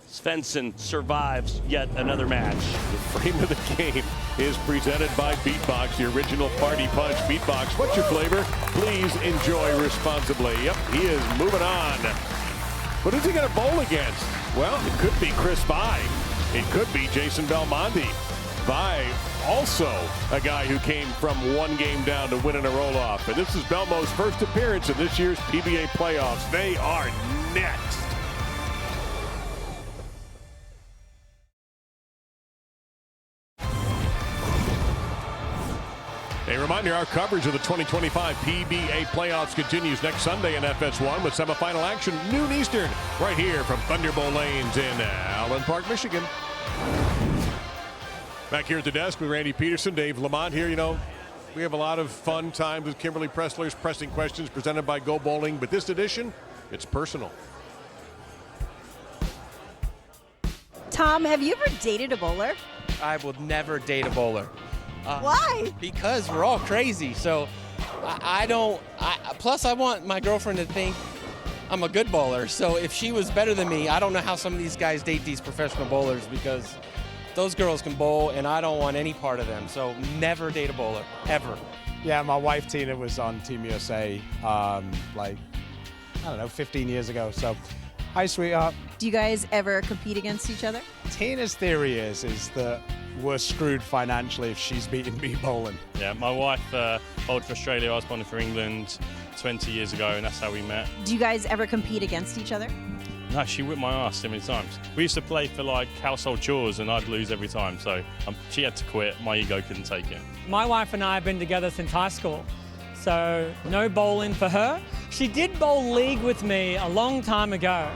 Svensson survives yet another match. The frame of the game is presented by Beatbox, the original Party Punch. Beatbox, what's your flavor? Please enjoy responsibly. Yep, he is moving on. What is he going to bowl against? Well, it could be Chris Vi. It could be Jason Belmonte. Vi, also a guy who came from one game down to winning a roll-off. And this is Belmo's first appearance in this year's PBA Playoffs. They are next. A reminder, our coverage of the 2025 PBA Playoffs continues next Sunday in FS1 with semifinal action, noon Eastern, right here from Thunderbowl Lanes in Allen Park, Michigan. Back here at the desk with Randy Peterson, Dave Lamont here. You know, we have a lot of fun times with Kimberly Pressler's pressing questions presented by Go Bowling, but this edition, it's personal. Tom, have you ever dated a bowler? I will never date a bowler. Why? Because we're all crazy. So plus I want my girlfriend to think I'm a good bowler. So if she was better than me, I don't know how some of these guys date these professional bowlers, because those girls can bowl and I don't want any part of them. So never date a bowler, ever. Yeah, my wife Tina was on Team USA like, I don't know, 15 years ago. So, hi, sweetheart. Do you guys ever compete against each other? Tina's theory is that we're screwed financially if she's beating me bowling. Yeah, my wife bowled for Australia. I was bowling for England 20 years ago, and that's how we met. Do you guys ever compete against each other? No, she whipped my ass so many times. We used to play for like household chores, and I'd lose every time. So she had to quit. My ego couldn't take it. My wife and I have been together since high school, so no bowling for her. She did bowl league with me a long time ago,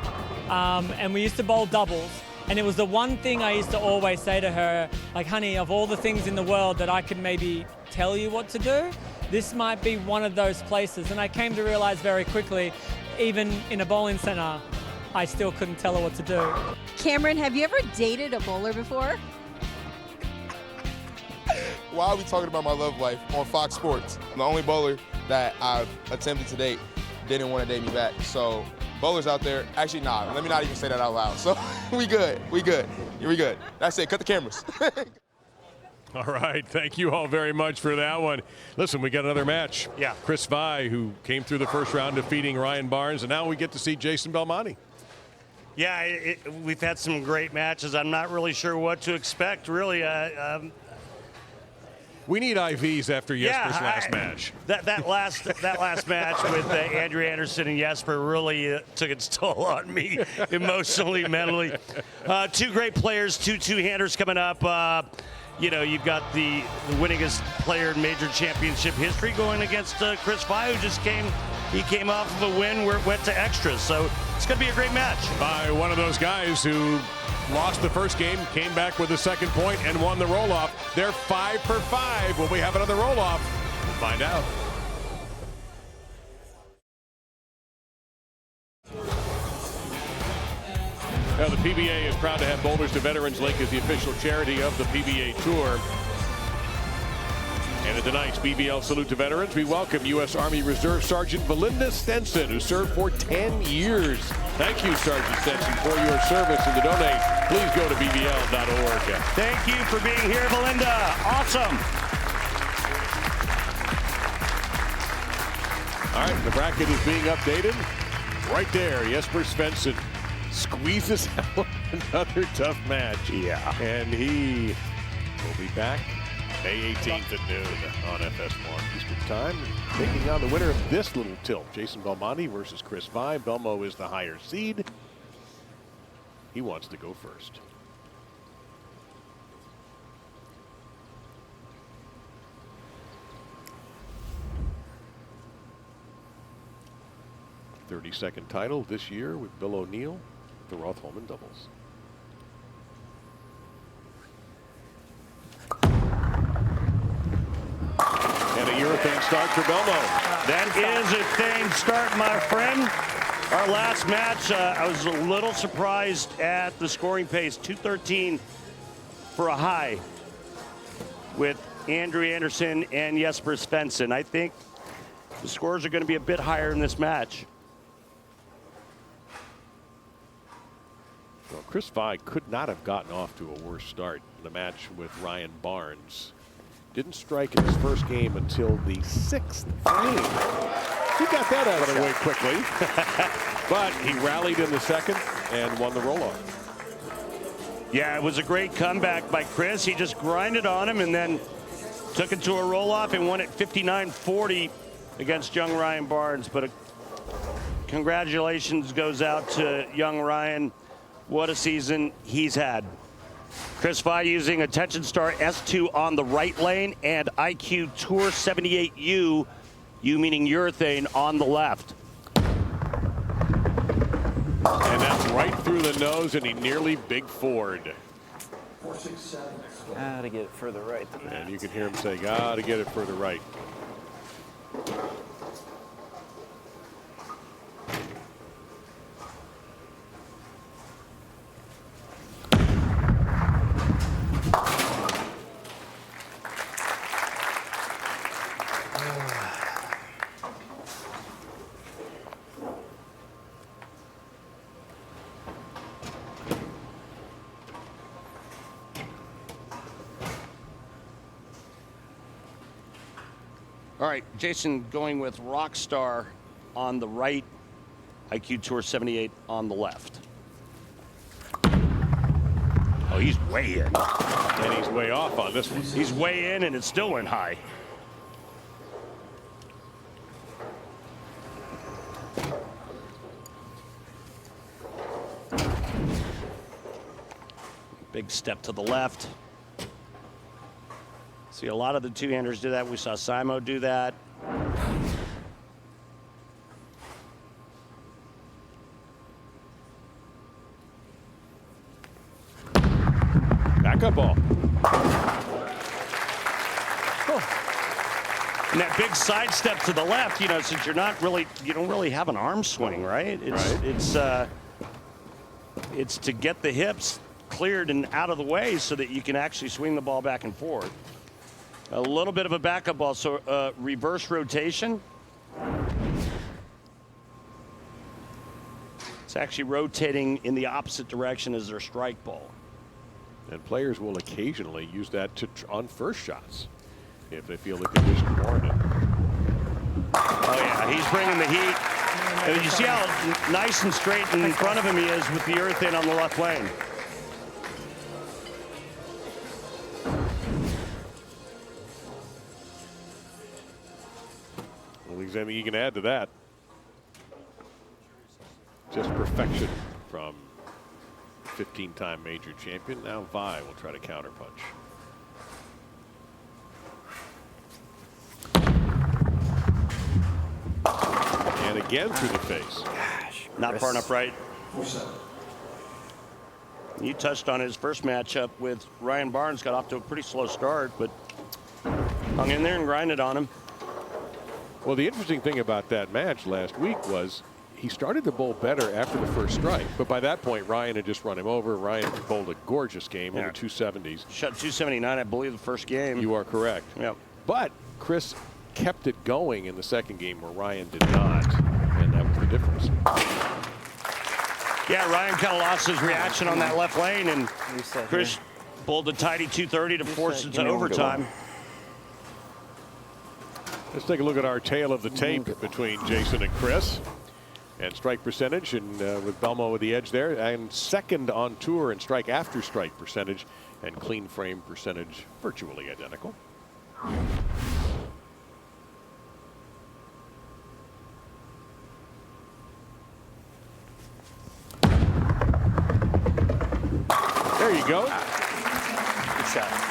and we used to bowl doubles. And it was the one thing I used to always say to her, like, honey, of all the things in the world that I could maybe tell you what to do, this might be one of those places. And I came to realize very quickly, even in a bowling center, I still couldn't tell her what to do. Cameron, have you ever dated a bowler before? Why are we talking about my love life on Fox Sports? I'm the only bowler that I've attempted to date didn't want to date me back. So bowlers out there, actually, nah, let me not even say that out loud. So we good. That's it, cut the cameras. All right, thank you all very much for that one. Listen, we got another match. Yeah. Chris Vi, who came through the first round defeating Ryan Barnes, and now we get to see Jason Belmonte. Yeah, we've had some great matches. I'm not really sure what to expect, really. We need IVs after Jesper's last match. That last match with Andrew Anderson and Jesper really took its toll on me emotionally, mentally. Two great players, two-handers coming up. You know, you've got the winningest player in major championship history going against Chris Vi, who just came off of a win where it went to extras. So it's going to be a great match. By one of those guys who lost the first game, came back with a second point, and won the roll-off. They're 5 for 5. Will we have another roll-off? We'll find out. Now, the PBA is proud to have Boulders to Veterans Link as the official charity of the PBA Tour. And at tonight's BBL Salute to Veterans, we welcome U.S. Army Reserve Sergeant Belinda Svensson, who served for 10 years. Thank you, Sergeant Svensson, for your service. And to donate, please go to bbl.org. Thank you for being here, Belinda. Awesome. All right, the bracket is being updated. Right there, Jesper Svensson squeezes out another tough match. Yeah. And he will be back May 18th at noon on FS1 Eastern Time, taking on the winner of this little tilt, Jason Belmonte versus Chris Vi. Belmo is the higher seed. He wants to go first. .30-second title this year with Bill O'Neill, the Roth-Holman doubles. And a urethane start for Belmo. That is a thing start, my friend. Our last match, I was a little surprised at the scoring pace. 213 for a high with Andrew Anderson and Jesper Svensson. I think the scores are going to be a bit higher in this match. Well, Chris Vi could not have gotten off to a worse start. in the match with Ryan Barnes. Didn't strike in his first game until the 6th frame. He got that out of the way quickly. But he rallied in the second and won the roll-off. Yeah, it was a great comeback by Chris. He just grinded on him and then took it to a roll-off and won it 59-40 against young Ryan Barnes. But congratulations goes out to young Ryan. What a season he's had. Chris Fye using Attention Star S2 on the right lane and IQ Tour 78U, U meaning urethane, on the left. And that's right through the nose, and he nearly big forward. 467. Gotta get it further right than that. And you can hear him say, gotta get it further right. All right, Jason going with Rockstar on the right, IQ Tour 78 on the left. Oh, he's way in. And he's way off on this one. He's way in, and it still went high. Big step to the left. See, a lot of the two-handers do that. We saw Simo do that. Backup ball. And that big side step to the left, you know, since you don't really have an arm swing, right? It's to get the hips cleared and out of the way so that you can actually swing the ball back and forth. A little bit of a backup ball, so reverse rotation. It's actually rotating in the opposite direction as their strike ball. And players will occasionally use that on first shots if they feel the condition warranted. Oh yeah, he's bringing the heat. And you see how nice and straight in front of him he is with the urethane on the left lane. Anything you can add to that? Just perfection from 15-time major champion. Now Vi will try to counterpunch. And again through the face. Gosh, not far enough right. You touched on his first matchup with Ryan Barnes. Got off to a pretty slow start, but hung in there and grinded on him. Well, the interesting thing about that match last week was he started to bowl better after the first strike. But by that point, Ryan had just run him over. Ryan bowled a gorgeous game in the 270s. Shot 279, I believe, the first game. You are correct. Yep. But Chris kept it going in the second game where Ryan did not. And that was the difference. Yeah, Ryan kind of lost his reaction on that left lane. And Chris bowled a tidy 230 to force it to overtime. Let's take a look at our tale of the tape between Jason and Chris. And strike percentage, and with Belmo with the edge there, and second on tour in strike after strike percentage, and clean frame percentage virtually identical. There you go. Good shot.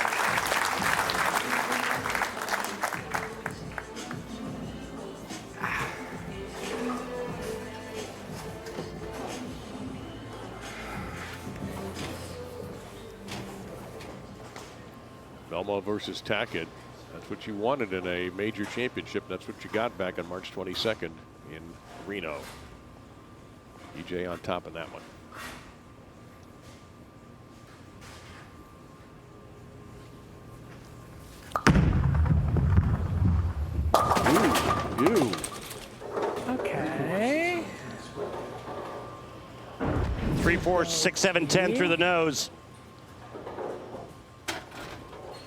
Belmo versus Tackett. That's what you wanted in a major championship. That's what you got back on March 22nd in Reno. EJ on top of that one. Ooh. Okay. 3, 4, 6, 7, 10 through the nose.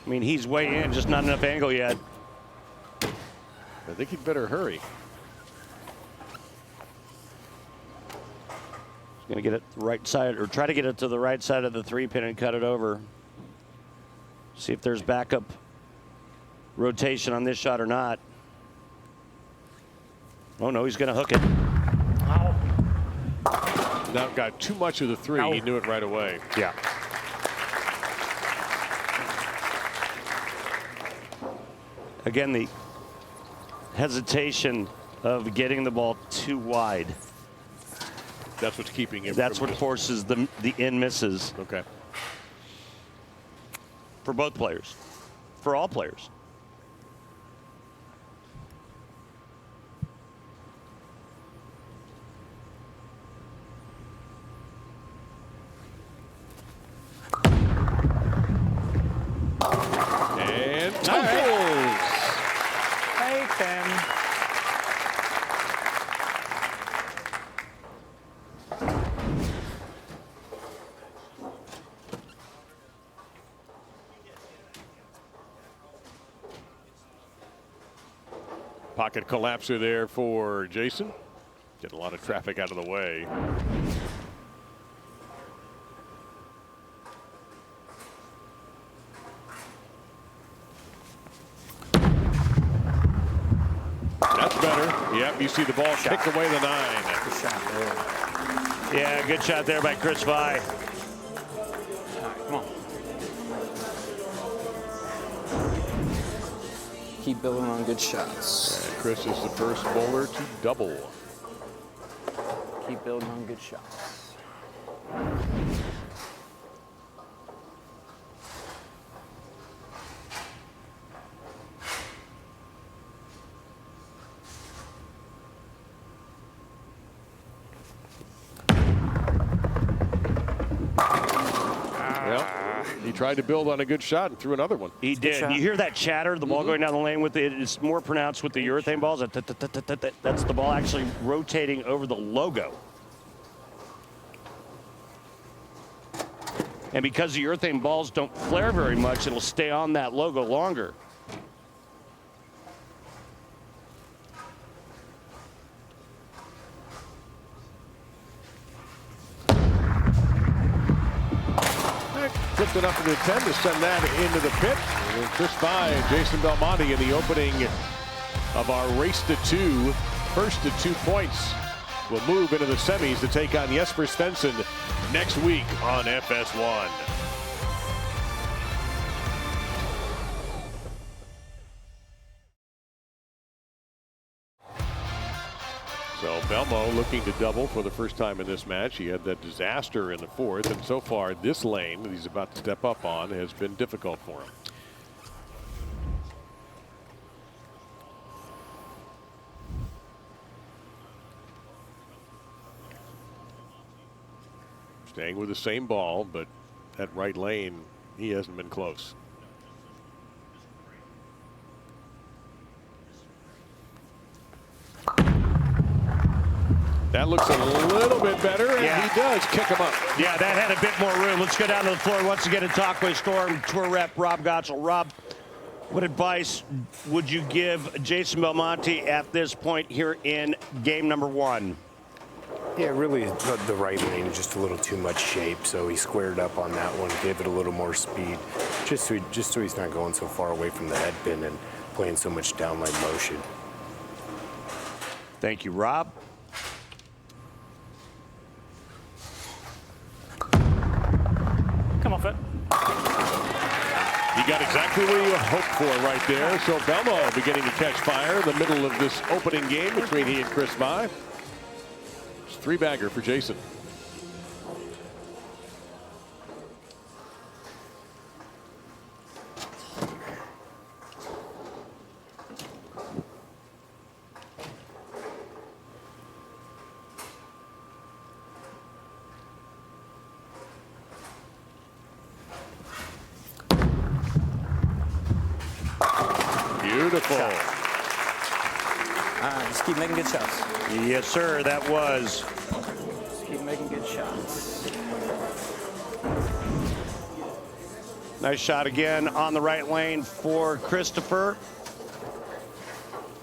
I mean, he's way in, just not enough angle yet. I think he'd better hurry. He's going to get it right side, or try to get it to the right side of the 3-pin and cut it over. See if there's backup rotation on this shot or not. Oh, no, he's going to hook it. Now got too much of the 3. Ow. He knew it right away. Yeah. Again, the hesitation of getting the ball too wide. That's what's keeping him. That's what forces the in misses. Okay. For both players. For all players. And tumbles. Hey, Ken. Pocket collapser there for Jason. Get a lot of traffic out of the way. That's better. Yep, you see the ball kicked away the 9. Good shot there. Yeah, good shot there by Chris Vi. Come on. Keep building on good shots. And Chris is the first bowler to double. Keep building on good shots. He tried to build on a good shot and threw another one. He did. You hear that chatter, the ball going down the lane with it. It's more pronounced with the urethane balls. That's the ball actually rotating over the logo. And because the urethane balls don't flare very much, it'll stay on that logo longer. Flipped it up to the 10 to send that into the pit. And Chris Vi and Jason Belmonte in the opening of our race to 2. First to 2 points will move into the semis to take on Jesper Svensson next week on FS1. So Belmo looking to double for the first time in this match. He had that disaster in the 4th, and so far this lane that he's about to step up on has been difficult for him. Staying with the same ball, but that right lane, he hasn't been close. That looks a little bit better, and he does kick him up. Yeah, that had a bit more room. Let's go down to the floor once again and talk with Storm Tour rep Rob Gottschall. Rob, what advice would you give Jason Belmonte at this point here in game number 1? Yeah, really the right lane, just a little too much shape, so he squared up on that one, gave it a little more speed, just so he's not going so far away from the head pin and playing so much downline motion. Thank you, Rob. Come off it. He got exactly what you hoped for right there. So Belmo beginning to catch fire in the middle of this opening game between he and Chris Vi. It's 3-bagger for Jason. Beautiful. Just keep making good shots. Yes, sir, that was. Just keep making good shots. Nice shot again on the right lane for Christopher.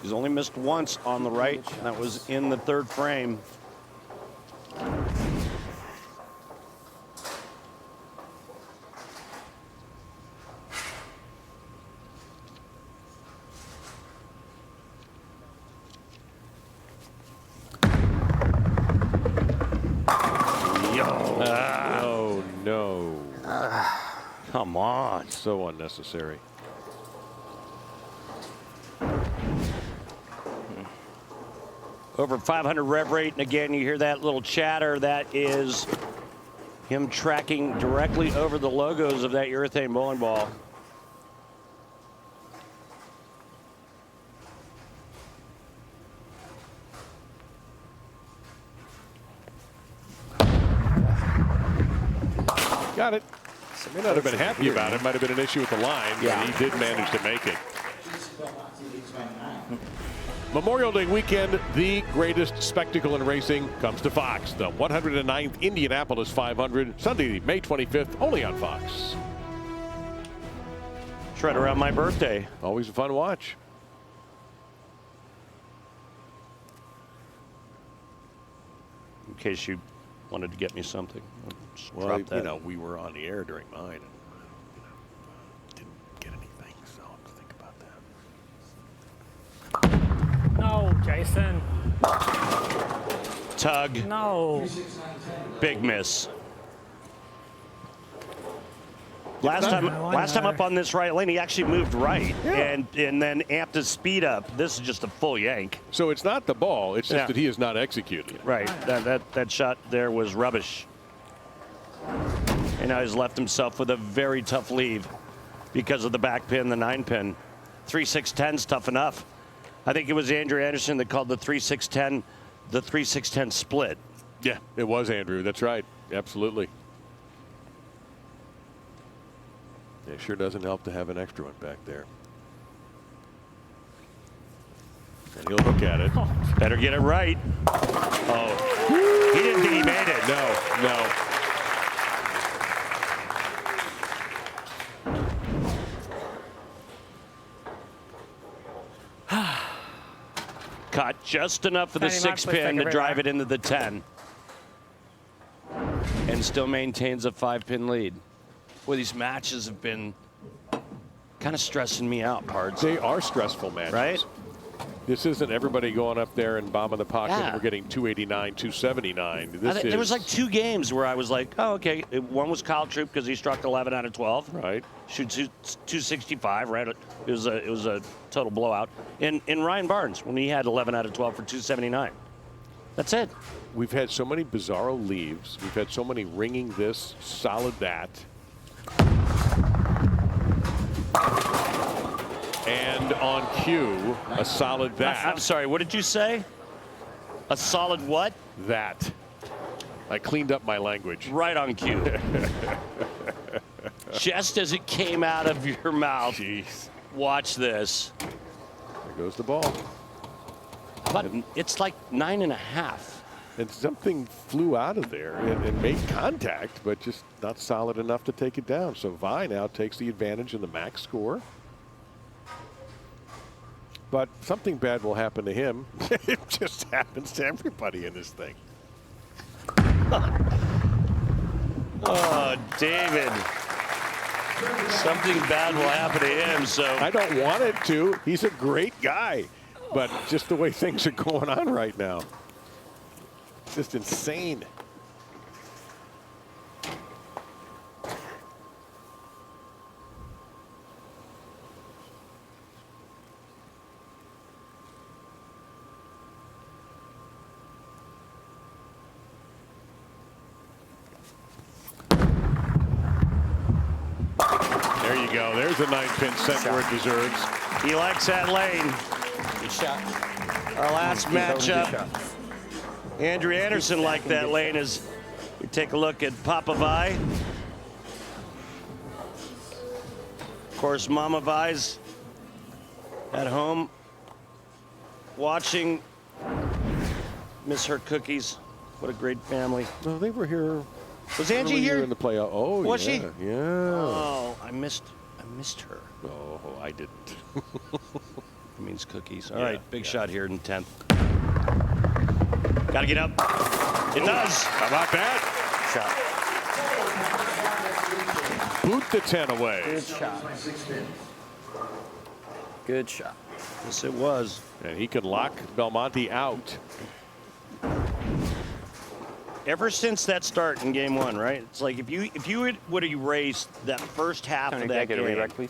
He's only missed once on the right. That was in the third frame. Oh, no. Come on. So unnecessary. Over 500 rev rate, and again, you hear that little chatter. That is him tracking directly over the logos of that urethane bowling ball. Got it. So may not have been happy about it. Might have been an issue with the line. Yeah. But he did manage to make it. Memorial Day weekend, the greatest spectacle in racing comes to Fox. The 109th Indianapolis 500, Sunday, May 25th, only on Fox. It's right around my birthday. Always a fun watch. In case you wanted to get me something. Just Well, drop that. you know, we were on the air during mine. And, didn't get anything, so I'll have to think about that. No, Jason. Tug. No. Big miss. Last time up on this right lane, he actually moved right and then amped his speed up. This is just a full yank. So it's not the ball, it's just that he is not executing it. Right. That shot there was rubbish. And now he's left himself with a very tough leave because of the back pin, the 9-pin. 3-6-10's tough enough. I think it was Andrew Anderson that called the 3-6-10 the 3-6-10 split. Yeah, it was Andrew. That's right. Absolutely. It sure doesn't help to have an extra one back there. And he'll look at it. Better get it right. Oh, he didn't think he made it. No. Caught just enough for the 6-pin to drive it into the 10. And still maintains a 5-pin lead. Boy, these matches have been kind of stressing me out, Pards. They are stressful matches. Right? This isn't everybody going up there and bombing the pocket. Yeah. And we're getting 289, 279. There was like 2 games where I was like, oh, okay. One was Kyle Troop because he struck 11 out of 12. Right. Shoots 265, right? It was a total blowout. And Ryan Barnes, when he had 11 out of 12 for 279. That's it. We've had so many bizarro leaves. We've had so many ringing this, solid that. And on cue, a solid that. I'm sorry, what did you say? A solid what? That. I cleaned up my language. Right on cue. Just as it came out of your mouth. Jeez. Watch this. There goes the ball. But it's like 9.5. And something flew out of there and made contact, but just not solid enough to take it down. So Vi now takes the advantage in the max score. But something bad will happen to him. It just happens to everybody in this thing. Oh, David. Something bad will happen to him, so. I don't want it to. He's a great guy. But just the way things are going on right now. It's just insane. There you go. There's a 9-pin set where it deserves. He likes that lane. Good shot. Our last matchup. Andrew Anderson liked that lane as we take a look at Papa Vi. Of course, Mama Vi's at home watching. Miss her cookies. What a great family. No, they were here Was Angie Earlier here in the playoff? Oh, Was yeah. she? Yeah. Oh, I missed her. Oh, I didn't. It means cookies. All Yeah, right, big yeah. shot here in 10th. Got to get up. It does. How about that? Shot. Boot the 10 away. Good shot. Good shot. Yes, it was. And he could lock Belmonte out. Ever since that start in game 1, right? It's like if you would have erased that first half Tony, of can I that get a game, redirect, please?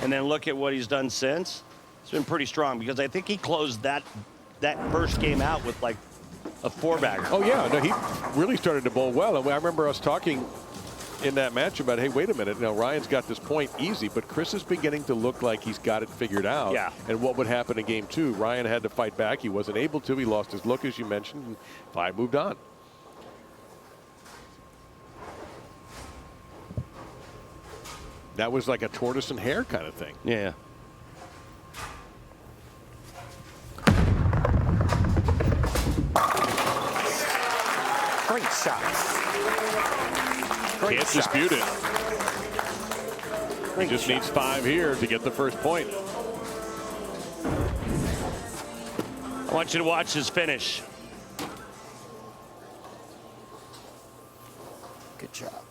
and then look at what he's done since, it's been pretty strong because I think he closed that first game out with like a 4-bagger. Oh, yeah. No, he really started to bowl well. And I remember us talking in that match about, hey, wait a minute. Now, Ryan's got this point easy, but Chris is beginning to look like he's got it figured out. Yeah. And what would happen in game 2? Ryan had to fight back. He wasn't able to. He lost his look, as you mentioned, and 5 moved on. That was like a tortoise and hare kind of thing. Yeah. Great shots. Great Can't shots. dispute it. Great He just shot. needs 5 here to get the first point. I want you to watch his finish. Good job.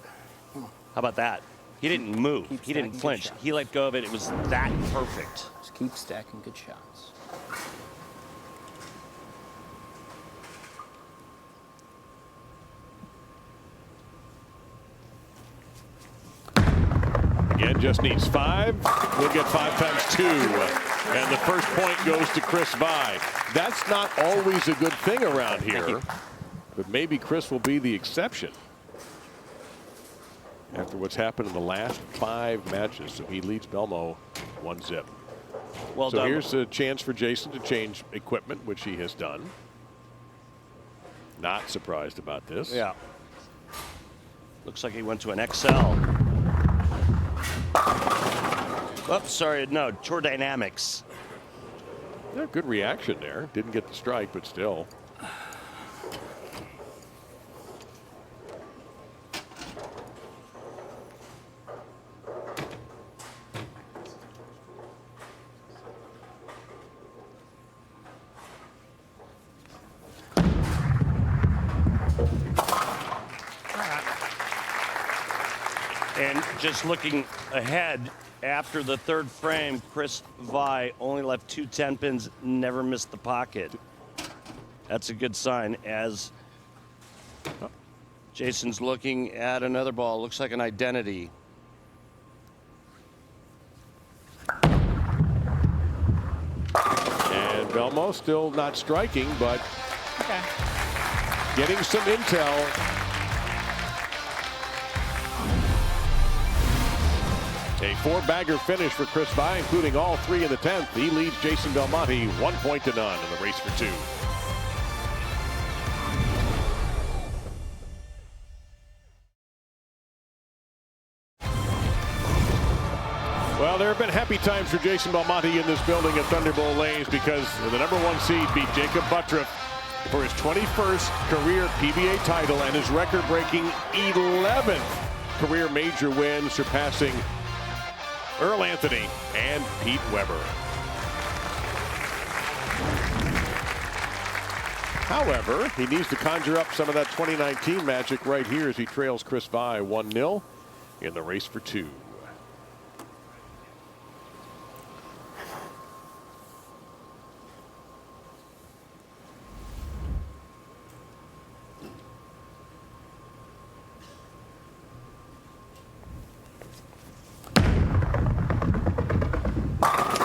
How about that? He didn't move. Keep He didn't stacking flinch. good shots. He let go of it. It was that perfect. Just keep stacking good shots. Again, just needs 5. We'll get 5 times 2. And the first point goes to Chris Vi. That's not always a good thing around here, but maybe Chris will be the exception after what's happened in the last 5 matches. So he leads Belmo 1-0. Well so done. here's a chance for Jason to change equipment, which he has done. Not surprised about this. Yeah. Looks like he went to an XL. Oops, sorry, no, Tour Dynamics. Yeah, good reaction there. Didn't get the strike, but still. And just looking ahead, after the 3rd frame, Chris Vi only left 2 10-pins, never missed the pocket. That's a good sign as Jason's looking at another ball. Looks like an identity. And Belmo still not striking, but getting some intel. A 4-bagger finish for Chris Vi, including all 3 in the 10th. He leads Jason Belmonte 1 point to none in the race for 2. Well, there have been happy times for Jason Belmonte in this building at Thunderbowl Lanes because the #1 seed beat Jacob Buttriff for his 21st career PBA title and his record-breaking 11th career major win, surpassing Earl Anthony and Pete Weber. However, he needs to conjure up some of that 2019 magic right here as he trails Chris Vi 1-0 in the race for 2.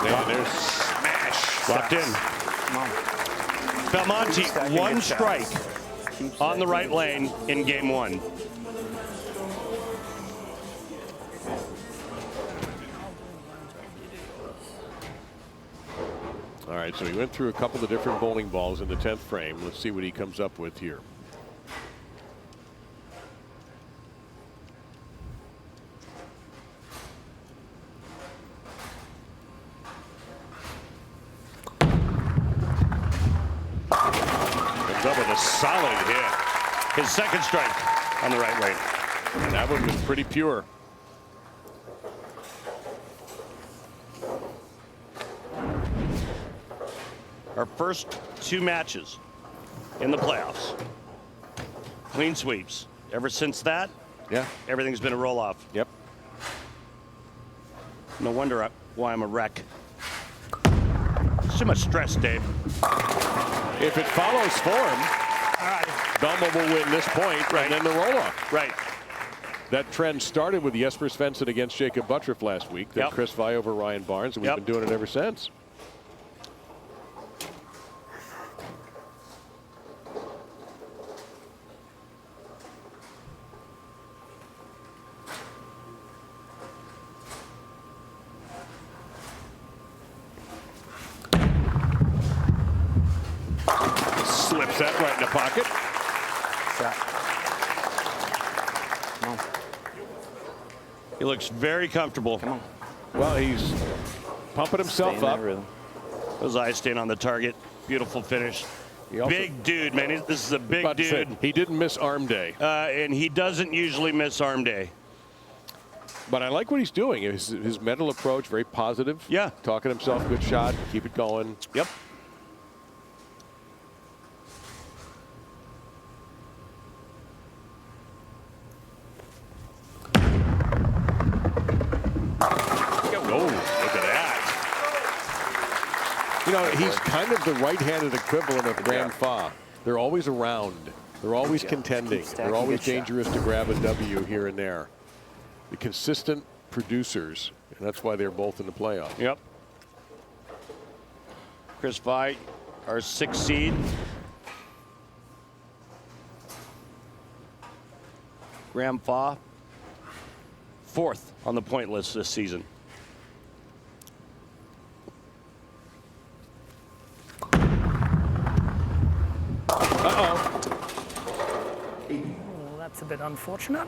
And there's smash. Locked in. Belmonte, 1 strike on the right lane in game 1. All right, so he went through a couple of different bowling balls in the 10th frame. Let's see what he comes up with here. Comes up with a solid hit. His 2nd strike. on the right lane. That one was pretty pure. Our first 2 matches in the playoffs. Clean sweeps. Ever since that, yeah, everything's been a roll-off. Yep. No wonder why I'm a wreck. It's too much stress, Dave. If it follows form, Belmonte will win this point, and then the roll-off. Right. That trend started with Jesper Svensson against Jacob Buttriff last week. Then Chris Vi over Ryan Barnes, and we've been doing it ever since. Slips that right in the pocket. Come on. He looks very comfortable. Come on. Well, he's pumping himself up. Those eyes staying on the target. Beautiful finish. Big dude, man. This is a big dude. He didn't miss arm day. And he doesn't usually miss arm day. But I like what he's doing. His mental approach, very positive. Yeah. Talking himself, good shot, keep it going. Yep. Oh, look at that. You know, he's kind of the right-handed equivalent of Ram Fa. They're always around. They're always contending. They're always dangerous to grab a W here and there. The consistent producers, and that's why they're both in the playoffs. Yep. Chris Vi, our 6th seed. Ram Fa, 4th on the point list this season. Oh, that's a bit unfortunate.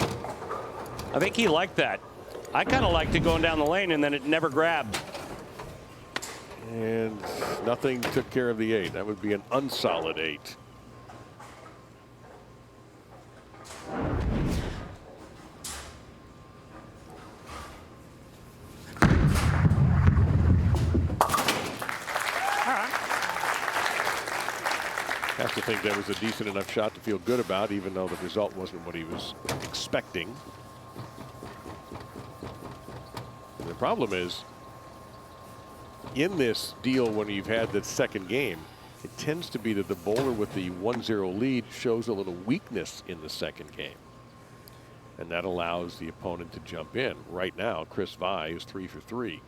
I think he liked that. I kind of liked it going down the lane and then it never grabbed. And nothing took care of the 8. That would be an unsolid 8. Have to think that was a decent enough shot to feel good about, even though the result wasn't what he was expecting. And the problem is, in this deal, when you've had that second game, it tends to be that the bowler with the 1-0 lead shows a little weakness in the second game. And that allows the opponent to jump in. Right now, Chris Vi is 3 for 3.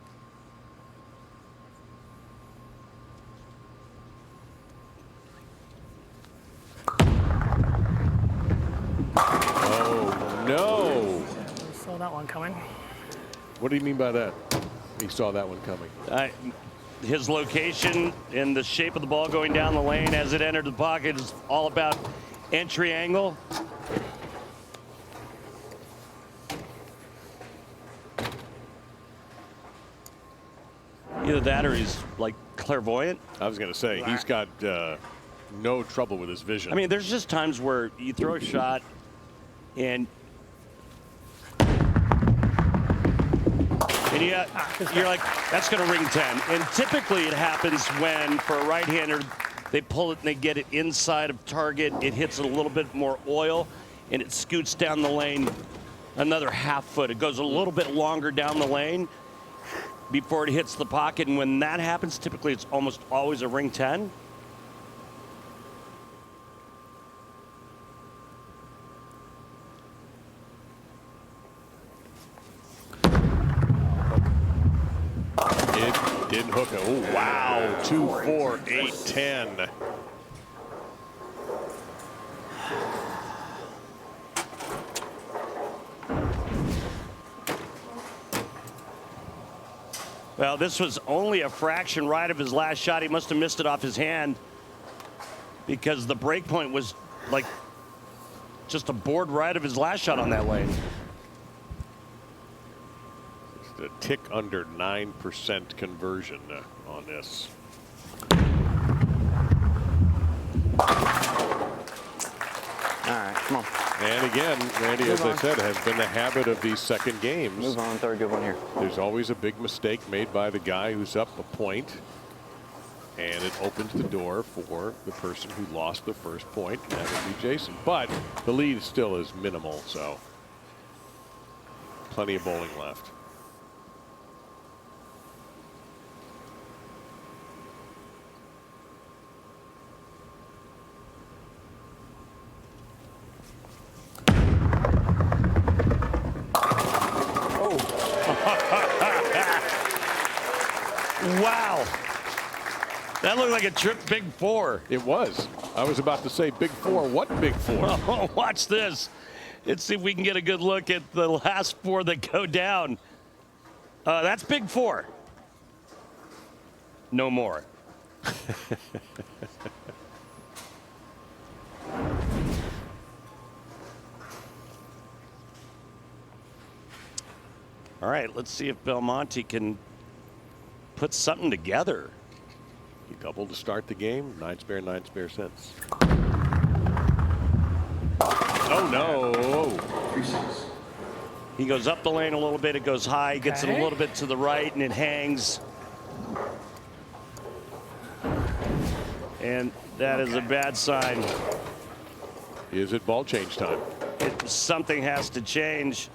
Oh, no. Saw that one coming. What do you mean by that? He saw that one coming. His location and the shape of the ball going down the lane as it entered the pocket is all about entry angle. Either that or he's like clairvoyant. I was going to say, he's got no trouble with his vision. I mean, there's just times where you throw a shot and you're like, that's going to ring 10. And typically it happens when, for a right-hander, they pull it and they get it inside of target. It hits a little bit more oil, and it scoots down the lane another half foot. It goes a little bit longer down the lane before it hits the pocket. And when that happens, typically it's almost always a ring 10. Didn't hook it. Oh, wow. 2, 4, 8, 10. Well, this was only a fraction right of his last shot. He must have missed it off his hand because the break point was like just a board right of his last shot on that lane. A tick under 9% conversion on this. Come on. And again, Randy, as I said, has been the habit of these second games. Move on, third good one here. There's always a big mistake made by the guy who's up a point, and it opens the door for the person who lost the first point, and that would be Jason. But the lead still is minimal, so plenty of bowling left. Wow. That looked like a trip big four. It was. I was about to say big four. What big four? Oh, watch this. Let's see if we can get a good look at the last four that go down. That's big four. No more. All right, let's see if Belmonte can put something together. He doubled to start the game. 9 spare since. Oh, no. He goes up the lane a little bit. It goes high, gets it a little bit to the right, and it hangs. And that is a bad sign. Is it ball change time? Something has to change.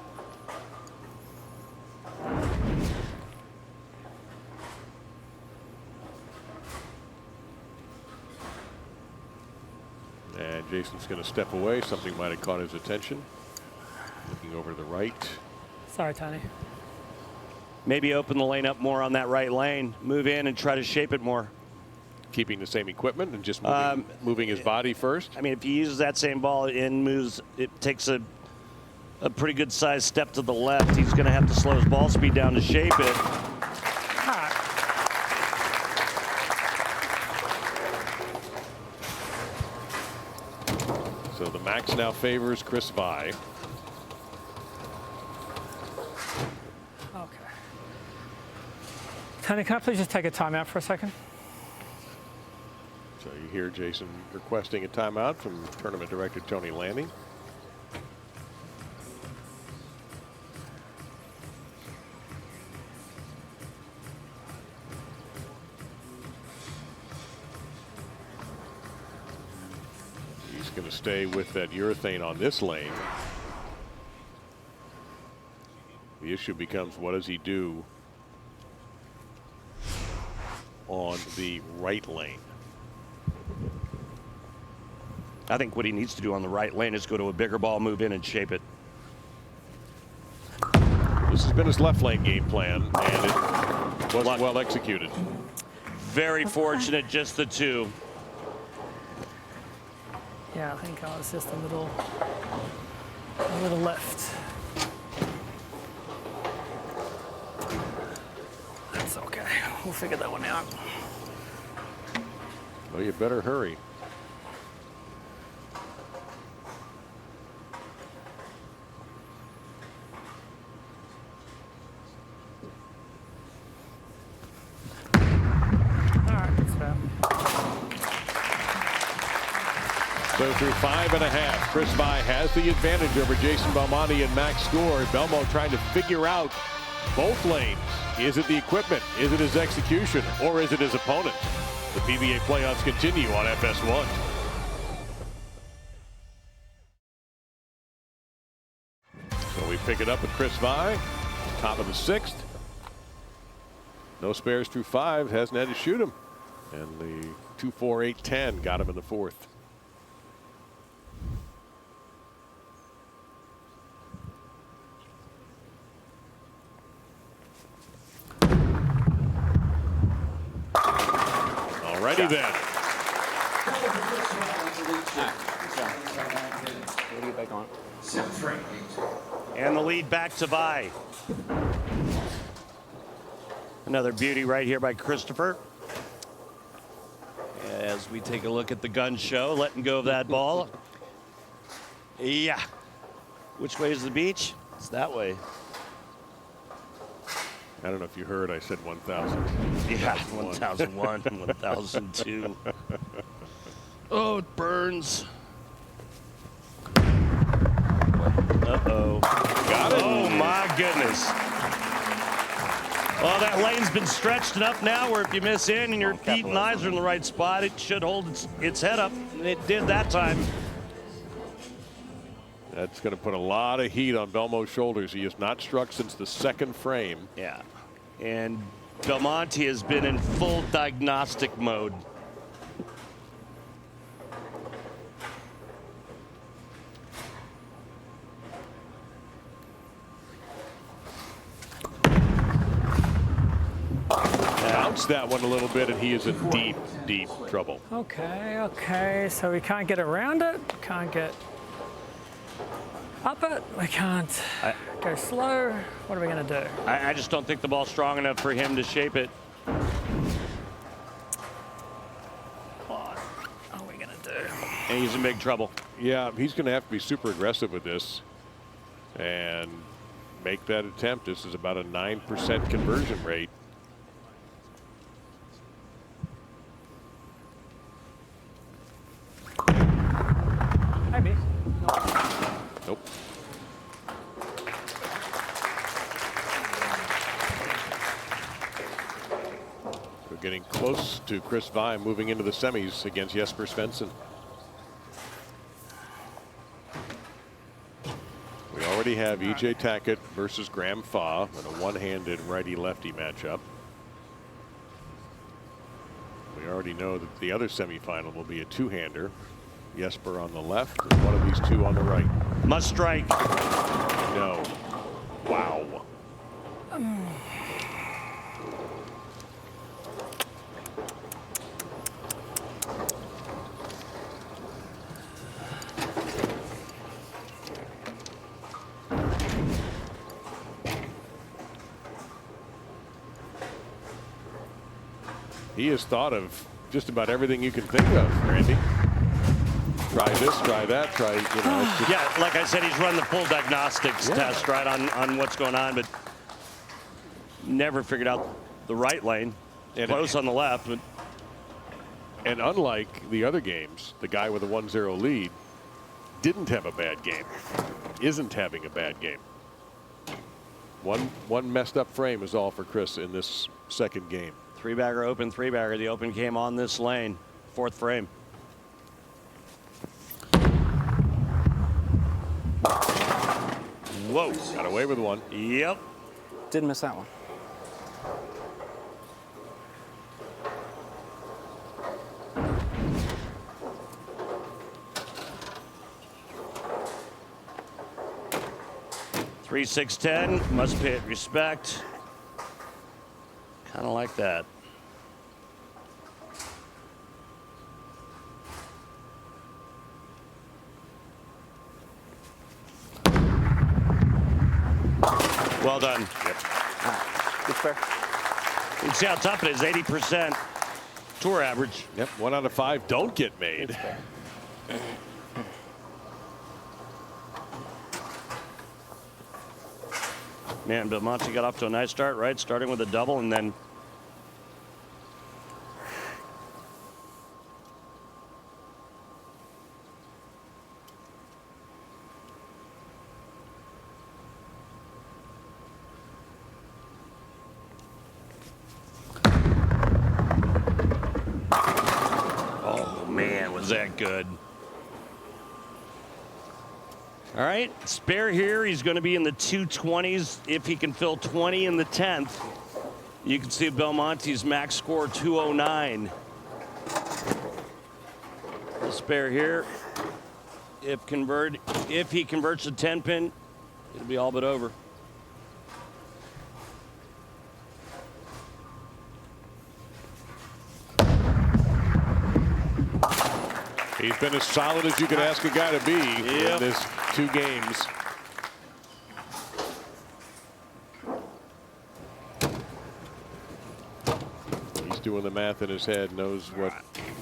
And Jason's going to step away. Something might have caught his attention. Looking over to the right. Sorry, Tony. Maybe open the lane up more on that right lane. Move in and try to shape it more. Keeping the same equipment and just moving his body first? I mean, if he uses that same ball and moves, it takes a pretty good sized step to the left. He's going to have to slow his ball speed down to shape it. So the max now favors Chris Vi. Okay. Tony, can I please just take a timeout for a second? So you hear Jason requesting a timeout from tournament director Tony Lanning. He's going to stay with that urethane on this lane. The issue becomes, what does he do on the right lane? I think what he needs to do on the right lane is go to a bigger ball, move in and shape it. This has been his left lane game plan, and it wasn't well executed. Very fortunate, just the two. Yeah, I think I was just a little left. That's okay. We'll figure that one out. Well, you better hurry. So through 5.5, Chris Vi has the advantage over Jason Belmonte and Max Score. Belmo trying to figure out both lanes. Is it the equipment? Is it his execution? Or is it his opponent? The PBA playoffs continue on FS1. So we pick it up with Chris Vi, top of the 6th. No spares through 5, hasn't had to shoot him. And the 2-4-8-10 got him in the 4th. Alrighty then. And the lead back to Vi. Another beauty right here by Christopher. As we take a look at the gun show, letting go of that ball. Yeah. Which way is the beach? It's that way. I don't know if you heard, I said 1,000. Yeah, 1,001, 1,002. Oh, it burns. Uh-oh. Got it. Oh, my goodness. Well, that lane's been stretched enough now where if you miss in and your feet and eyes are in the right spot, it should hold its head up. And it did that time. That's going to put a lot of heat on Belmo's shoulders. He has not struck since the second frame. Yeah. And Belmonte has been in full diagnostic mode. Bounced that one a little bit, and he is in deep, deep trouble. Okay, so we can't get around it, can't get up it, we can't go slow. What are we going to do? I just don't think the ball's strong enough for him to shape it. What are we going to do? And he's in big trouble. Yeah, he's going to have to be super aggressive with this and make that attempt. This is about a 9% conversion rate. Maybe. Nope. We're getting close to Chris Vine moving into the semis against Jesper Svensson. We already have E.J. Tackett versus Graham Faw in a one-handed righty-lefty matchup. We already know that the other semifinal will be a two-hander. Jesper on the left, and one of these two on the right. Must strike. No. Wow. He has thought of just about everything you can think of, Randy. Try this, try that, try, you know. Just... Yeah, like I said, he's run the full diagnostics test, right, on what's going on, but never figured out the right lane. And close on the left. But... And unlike the other games, the guy with a 1-0 lead didn't have a bad game, isn't having a bad game. One messed up frame is all for Chris in this second game. Three-bagger, open three-bagger. The open came on this lane, fourth frame. Whoa. Got away with one. Yep. Did miss that one. Three, 6, 10. Must pay it respect. Kind of like that. Well done. Yep. Good fair. You can see how tough it is. 80% tour average. Yep. 1 out of 5 don't get made. Man, Belmonte got off to a nice start, right? Starting with a double and then oh man, was that good. All right, spare here. He's going to be in the 220s if he can fill 20 in the 10th. You can see Belmonte's max score 209. The spare here. If he converts the 10 pin, it'll be all but over. He's been as solid as you could ask a guy to be in this 2 games. He's doing the math in his head, knows what.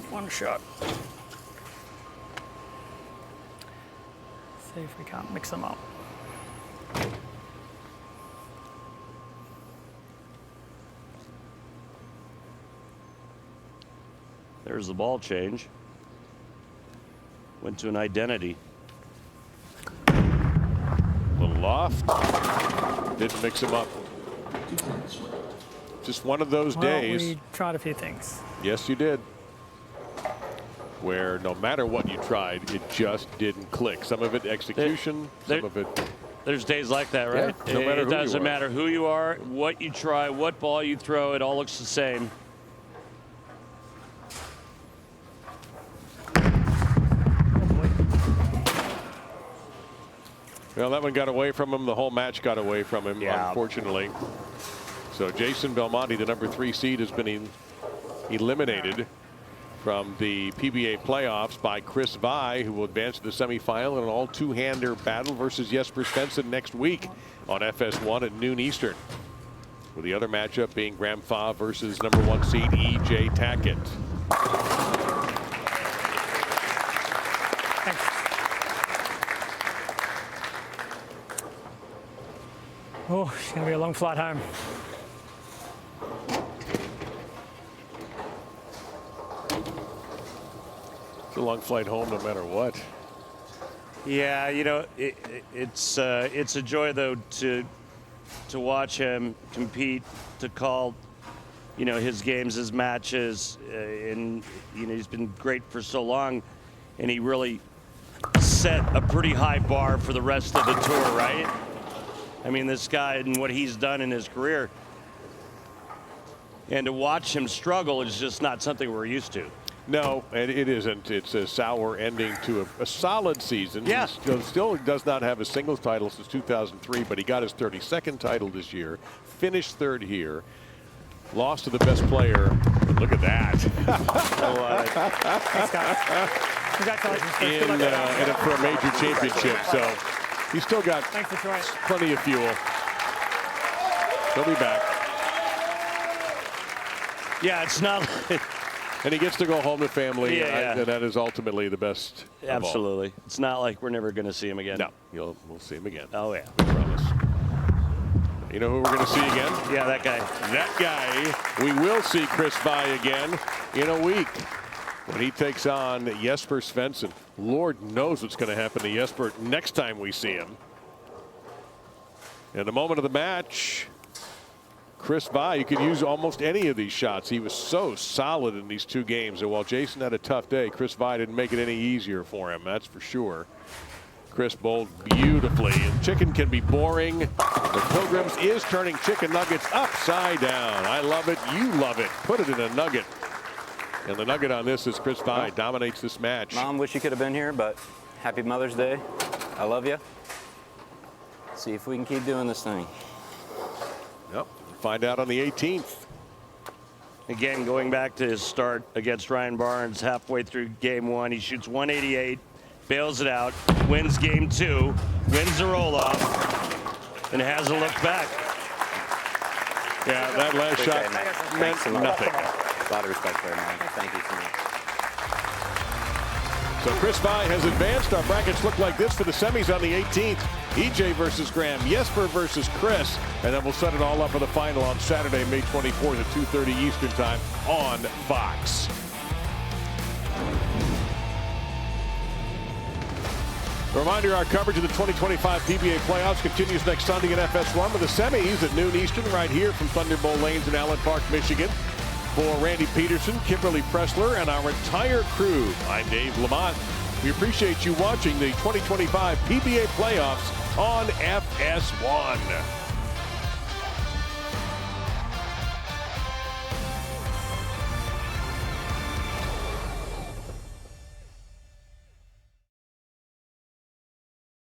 One shot. See if we can't mix them up. There's the ball change. Went to an identity. Loft didn't mix him up. Just one of those days. We tried a few things. Yes, you did. Where no matter what you tried, it just didn't click. Some of it execution, some of it. There's days like that, right? Yeah, no matter it doesn't matter who you are, what you try, what ball you throw, it all looks the same. Well, that one got away from him. The whole match got away from him, unfortunately. So Jason Belmonte, the number 3 seed, has been eliminated from the PBA playoffs by Chris Vi, who will advance to the semifinal in an all two-hander battle versus Jesper Svensson next week on FS1 at noon Eastern. With the other matchup being Graham Fa versus number 1 seed EJ Tackett. Oh, it's going to be a long flight home. It's a long flight home no matter what. Yeah, you know, it's a joy though to watch him compete, to call, you know, his games, his matches, and you know he's been great for so long, and he really set a pretty high bar for the rest of the tour, right? I mean, this guy and what he's done in his career, and to watch him struggle is just not something we're used to. No, and it isn't. It's a sour ending to a solid season. Yeah. He still does not have a singles title since 2003, but he got his 32nd title this year, finished 3rd here, lost to the best player. Look at that. Congratulations. For a major championship. So he's still got plenty of fuel. He'll be back. Yeah, it's not. And he gets to go home to family. Yeah. And that is ultimately the best. Absolutely. It's not like we're never going to see him again. No, we'll see him again. Oh, yeah. I promise. You know who we're going to see again? Yeah, that guy. That guy. We will see Chris Vi again in a week when he takes on Jesper Svensson. Lord knows what's going to happen to Jesper next time we see him. In the moment of the match, Chris Vi, you could use almost any of these shots. He was so solid in these 2 games. And while Jason had a tough day, Chris Vi didn't make it any easier for him. That's for sure. Chris bowled beautifully. And chicken can be boring. The Pilgrims is turning chicken nuggets upside down. I love it. You love it. Put it in a nugget. And the nugget on this is Chris Vi dominates this match. Mom, wish you could have been here, but happy Mother's Day. I love you. See if we can keep doing this thing. Yep. Find out on the 18th. Again, going back to his start against Ryan Barnes halfway through game 1, he shoots 188, bails it out, wins game 2, wins the roll-off, and hasn't looked back. Yeah, that last shot meant nothing. A lot of respect for him, man. Thank you so much. So Chris Vi has advanced. Our brackets look like this for the semis on the 18th. EJ versus Graham, Jesper versus Chris, and then we'll set it all up for the final on Saturday, May 24th at 2:30 Eastern Time on Fox. A reminder, our coverage of the 2025 PBA Playoffs continues next Sunday at FS1 with the semis at noon Eastern right here from Thunderbowl Lanes in Allen Park, Michigan. For Randy Peterson, Kimberly Pressler, and our entire crew, I'm Dave Lamont. We appreciate you watching the 2025 PBA Playoffs on FS1.